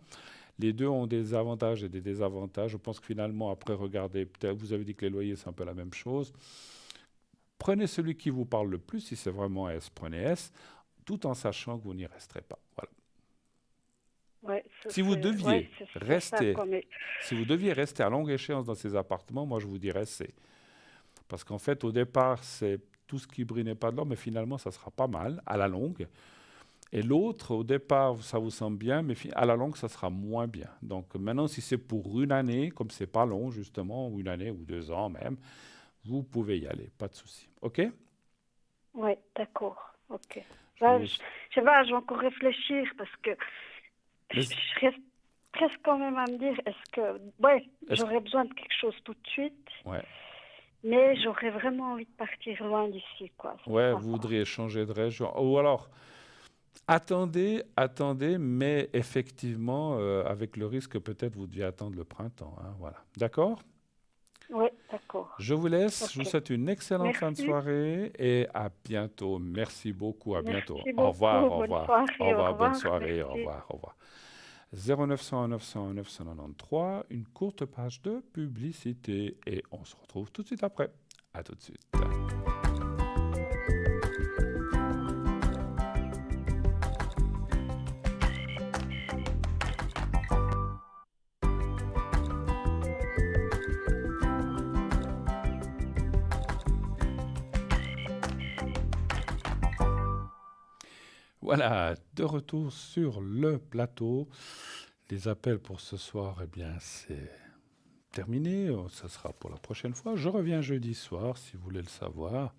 les deux ont des avantages et des désavantages. Je pense que finalement, après, regardez, peut-être vous avez dit que les loyers, c'est un peu la même chose. Prenez celui qui vous parle le plus. Si c'est vraiment S, prenez S, tout en sachant que vous n'y resterez pas. Voilà. ouais, Si vous ouais, deviez c'est ça, rester, quoi. Mais si vous deviez rester à longue échéance dans ces appartements, moi, je vous dirais C. Parce qu'en fait, au départ, c'est tout ce qui brille n'est pas de l'or, mais finalement, ça sera pas mal à la longue. Et l'autre, au départ, ça vous semble bien, mais à la longue, ça sera moins bien. Donc maintenant, si c'est pour une année, comme c'est pas long, justement, ou une année ou 2 ans même, vous pouvez y aller, pas de souci. OK? ouais, d'accord, ok. Je Là, vous... je sais pas, je vais encore réfléchir parce que Mais je reste presque quand même à me dire, est-ce que, ouais, est-ce... j'aurais besoin de quelque chose tout de suite, Ouais. mais j'aurais vraiment envie de partir loin d'ici, quoi. C'est Ouais, ça, vous quoi. voudriez changer de région. Ou alors, attendez, attendez, mais effectivement, avec le risque, peut-être vous deviez attendre le printemps, hein, voilà. D'accord? Ouais, d'accord. Je vous laisse, je vous Ok. souhaite une excellente fin de Merci. soirée et à bientôt. Merci beaucoup, à bientôt. Merci Au revoir, beaucoup. au Bonne revoir. Au soirée. Au revoir, bonne revoir. soirée, au Merci. revoir, au revoir. 0900 901 993, une courte page de publicité et on se retrouve tout de suite après. À tout de suite. Voilà, de retour sur le plateau. Les appels pour ce soir, eh bien, c'est terminé. Ça sera pour la prochaine fois. Je reviens jeudi soir, si vous voulez le savoir.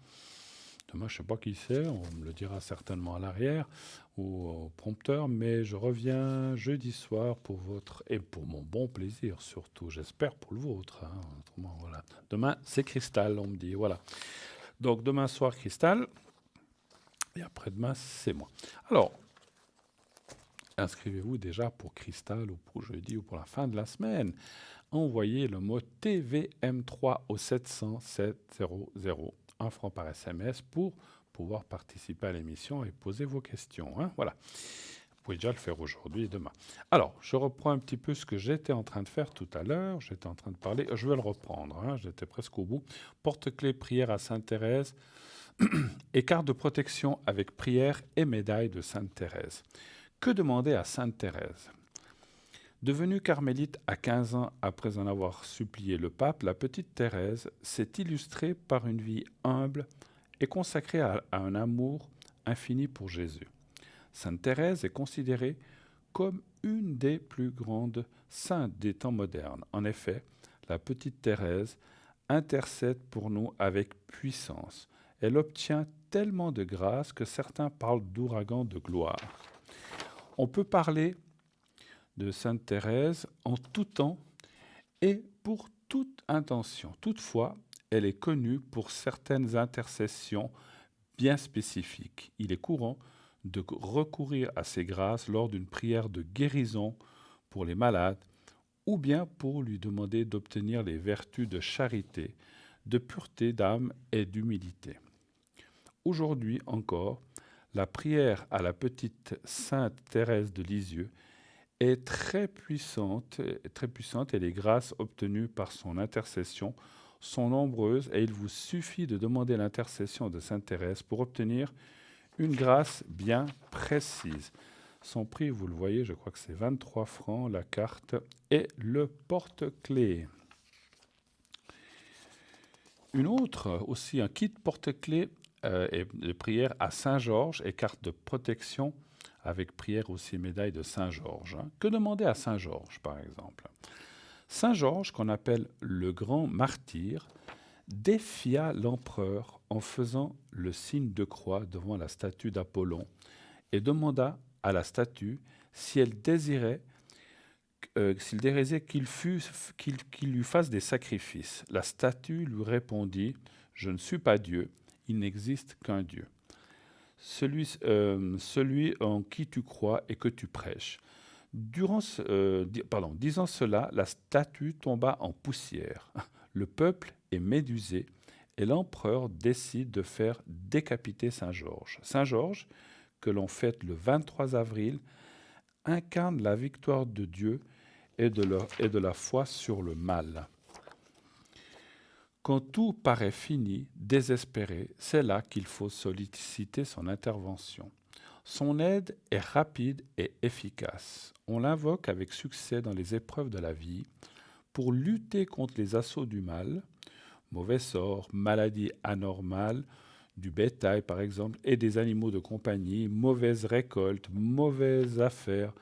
Demain, je ne sais pas qui c'est, on me le dira certainement à l'arrière ou au prompteur, mais je reviens jeudi soir pour votre et pour mon bon plaisir surtout, j'espère pour le vôtre, hein. Autrement, voilà. Demain, c'est Cristal, on me dit, voilà. Donc demain soir, Cristal, et après-demain, c'est moi. Alors, inscrivez-vous déjà pour Cristal ou pour jeudi ou pour la fin de la semaine. Envoyez le mot TVM3 au 700 700, 1 franc par SMS pour pouvoir participer à l'émission et poser vos questions, hein. Voilà. Vous pouvez déjà le faire aujourd'hui et demain. Alors, je reprends un petit peu ce que j'étais en train de faire tout à l'heure. J'étais en train de parler, je vais le reprendre, hein, j'étais presque au bout. Porte-clés prière à Sainte-Thérèse et carte de protection avec prière et médaille de Sainte-Thérèse. Que demander à Sainte-Thérèse ? Devenue carmélite à 15 ans après en avoir supplié le pape, la petite Thérèse s'est illustrée par une vie humble et consacrée à un amour infini pour Jésus. Sainte Thérèse est considérée comme une des plus grandes saintes des temps modernes. En effet, la petite Thérèse intercède pour nous avec puissance. Elle obtient tellement de grâce que certains parlent d'ouragan de gloire. On peut parler de Sainte Thérèse en tout temps et pour toute intention. Toutefois, elle est connue pour certaines intercessions bien spécifiques. Il est courant de recourir à ces grâces lors d'une prière de guérison pour les malades, ou bien pour lui demander d'obtenir les vertus de charité, de pureté d'âme et d'humilité. Aujourd'hui encore, la prière à la petite Sainte Thérèse de Lisieux est très puissante et les grâces obtenues par son intercession sont nombreuses et il vous suffit de demander l'intercession de Sainte Thérèse pour obtenir une grâce bien précise. Son prix, vous le voyez, je crois que c'est 23 francs la carte et le porte-clés. Une autre, aussi un kit porte-clés et de prière à Saint-Georges et carte de protection avec prière aussi médaille de Saint-Georges. Que demander à Saint-Georges, par exemple? Saint-Georges, qu'on appelle le grand martyr, défia l'empereur en faisant le signe de croix devant la statue d'Apollon et demanda à la statue si elle désirait qu'il lui fasse des sacrifices. La statue lui répondit: « Je ne suis pas Dieu, il n'existe qu'un Dieu. Celui en qui tu crois et que tu prêches. » Disant cela, la statue tomba en poussière. Le peuple est médusé et l'empereur décide de faire décapiter Saint-Georges. Saint-Georges, que l'on fête le 23 avril, incarne la victoire de Dieu et de la foi sur le mal. Quand tout paraît fini, désespéré, c'est là qu'il faut solliciter son intervention. Son aide est rapide et efficace. On l'invoque avec succès dans les épreuves de la vie pour lutter contre les assauts du mal, mauvais sorts, maladies anormales, du bétail par exemple, et des animaux de compagnie, mauvaises récoltes, mauvaises affaires,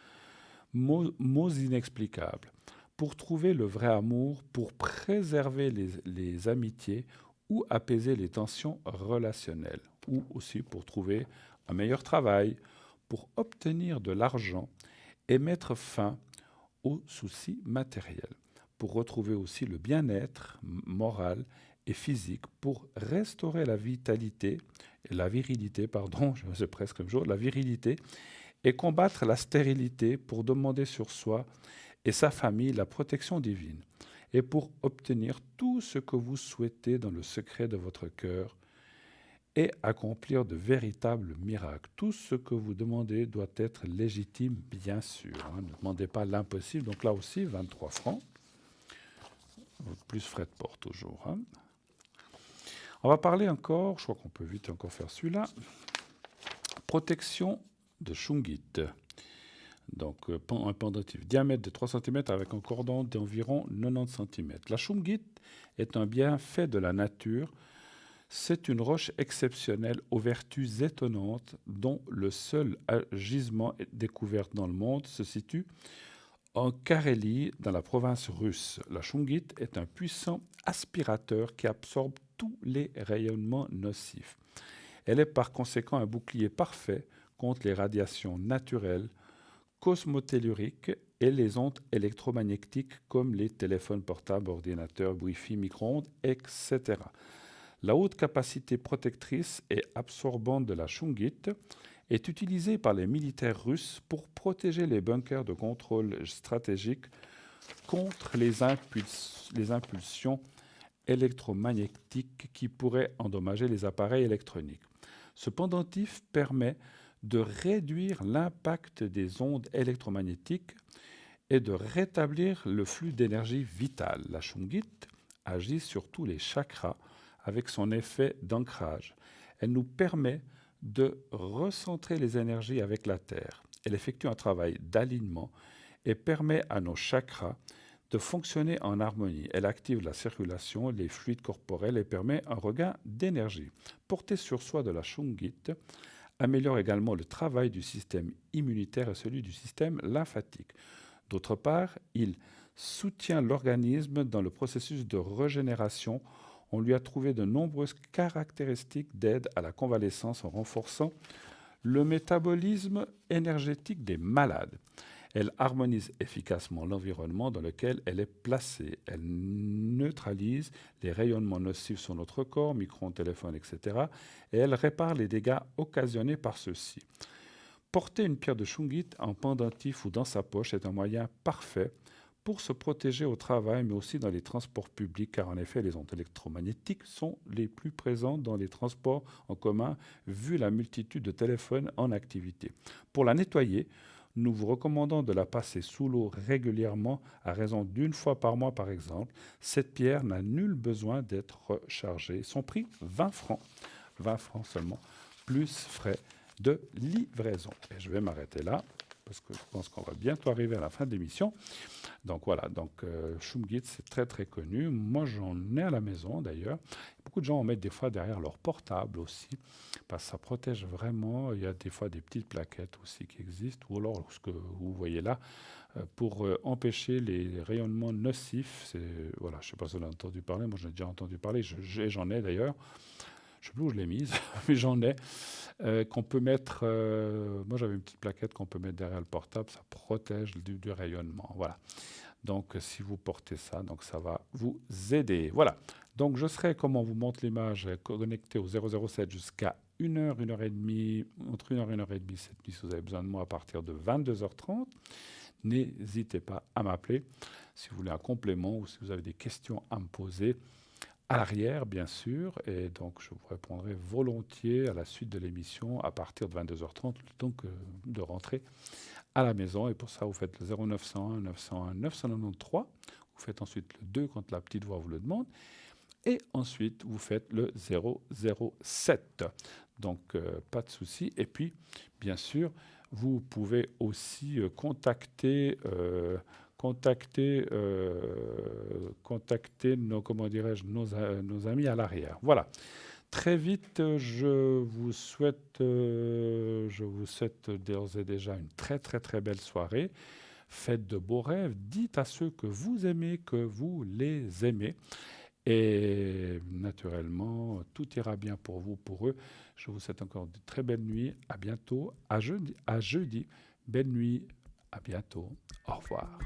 maux inexplicables, pour trouver le vrai amour, pour préserver les amitiés ou apaiser les tensions relationnelles, ou aussi pour trouver un meilleur travail, pour obtenir de l'argent et mettre fin aux soucis matériels, pour retrouver aussi le bien-être moral et physique, pour restaurer la virilité, la virilité, et combattre la stérilité, pour demander sur soi et sa famille la protection divine, et pour obtenir tout ce que vous souhaitez dans le secret de votre cœur, et accomplir de véritables miracles. Tout ce que vous demandez doit être légitime, bien sûr. Ne demandez pas l'impossible. Donc là aussi, 23 francs, plus frais de port toujours. On va parler encore, je crois qu'on peut vite encore faire celui-là, protection de Shungit. Donc un pendentif diamètre de 3 cm avec un cordon d'environ 90 cm. La Shungit est un bienfait de la nature. C'est une roche exceptionnelle aux vertus étonnantes dont le seul gisement découvert dans le monde se situe en Carélie, dans la province russe. La Shungit est un puissant aspirateur qui absorbe tous les rayonnements nocifs. Elle est par conséquent un bouclier parfait contre les radiations naturelles, cosmotelluriques et les ondes électromagnétiques comme les téléphones portables, ordinateurs, Wi-Fi, micro-ondes, etc. La haute capacité protectrice et absorbante de la Shungit est utilisée par les militaires russes pour protéger les bunkers de contrôle stratégique contre les impulsions électromagnétiques qui pourraient endommager les appareils électroniques. Ce pendentif permet de réduire l'impact des ondes électromagnétiques et de rétablir le flux d'énergie vitale. La Shungit agit sur tous les chakras avec son effet d'ancrage. Elle nous permet de recentrer les énergies avec la Terre. Elle effectue un travail d'alignement et permet à nos chakras de fonctionner en harmonie. Elle active la circulation, les fluides corporels et permet un regain d'énergie. Porter sur soi de la Shungit améliore également le travail du système immunitaire et celui du système lymphatique. D'autre part, il soutient l'organisme dans le processus de régénération. On lui a trouvé de nombreuses caractéristiques d'aide à la convalescence en renforçant le métabolisme énergétique des malades. Elle harmonise efficacement l'environnement dans lequel elle est placée. Elle neutralise les rayonnements nocifs sur notre corps, micro-ondes, téléphones, etc. Et elle répare les dégâts occasionnés par ceux-ci. Porter une pierre de shungite en pendentif ou dans sa poche est un moyen parfait pour se protéger au travail, mais aussi dans les transports publics, car en effet, les ondes électromagnétiques sont les plus présentes dans les transports en commun, vu la multitude de téléphones en activité. Pour la nettoyer, nous vous recommandons de la passer sous l'eau régulièrement, à raison d'une fois par mois par exemple. Cette pierre n'a nul besoin d'être rechargée. Son prix, 20 francs. 20 francs seulement, plus frais de livraison. Et je vais m'arrêter là, parce que je pense qu'on va bientôt arriver à la fin de l'émission. Donc voilà, Shungite, c'est très très connu. Moi, j'en ai à la maison d'ailleurs. Beaucoup de gens en mettent des fois derrière leur portable aussi, parce que ça protège vraiment. Il y a des fois des petites plaquettes aussi qui existent, ou alors ce que vous voyez là, pour empêcher les rayonnements nocifs. Voilà, je ne sais pas si vous avez entendu parler, moi j'en ai déjà entendu parler, j'en ai d'ailleurs. Je ne sais plus où je l'ai mise, mais j'en ai, qu'on peut mettre, moi j'avais une petite plaquette qu'on peut mettre derrière le portable, ça protège du rayonnement, voilà. Donc si vous portez ça, donc ça va vous aider, voilà. Donc je serai, comme on vous montre l'image, connecté au 007 jusqu'à 1h, 1h30, entre 1h et 1h30 cette nuit, si vous avez besoin de moi à partir de 22h30. N'hésitez pas à m'appeler si vous voulez un complément ou si vous avez des questions à me poser. À l'arrière, bien sûr, et donc je vous répondrai volontiers à la suite de l'émission à partir de 22h30, donc de rentrer à la maison. Et pour ça, vous faites le 0901 901 993. Vous faites ensuite le 2 quand la petite voix vous le demande. Et ensuite, vous faites le 007. Donc, pas de souci. Et puis, bien sûr, vous pouvez aussi contacter nos, comment dirais-je, nos amis à l'arrière. Voilà. Très vite, je vous souhaite d'ores et déjà une très très très belle soirée. Faites de beaux rêves. Dites à ceux que vous aimez que vous les aimez. Et naturellement, tout ira bien pour vous, pour eux. Je vous souhaite encore de très belles nuits. À bientôt. À jeudi. Belle nuit. À bientôt. Au revoir.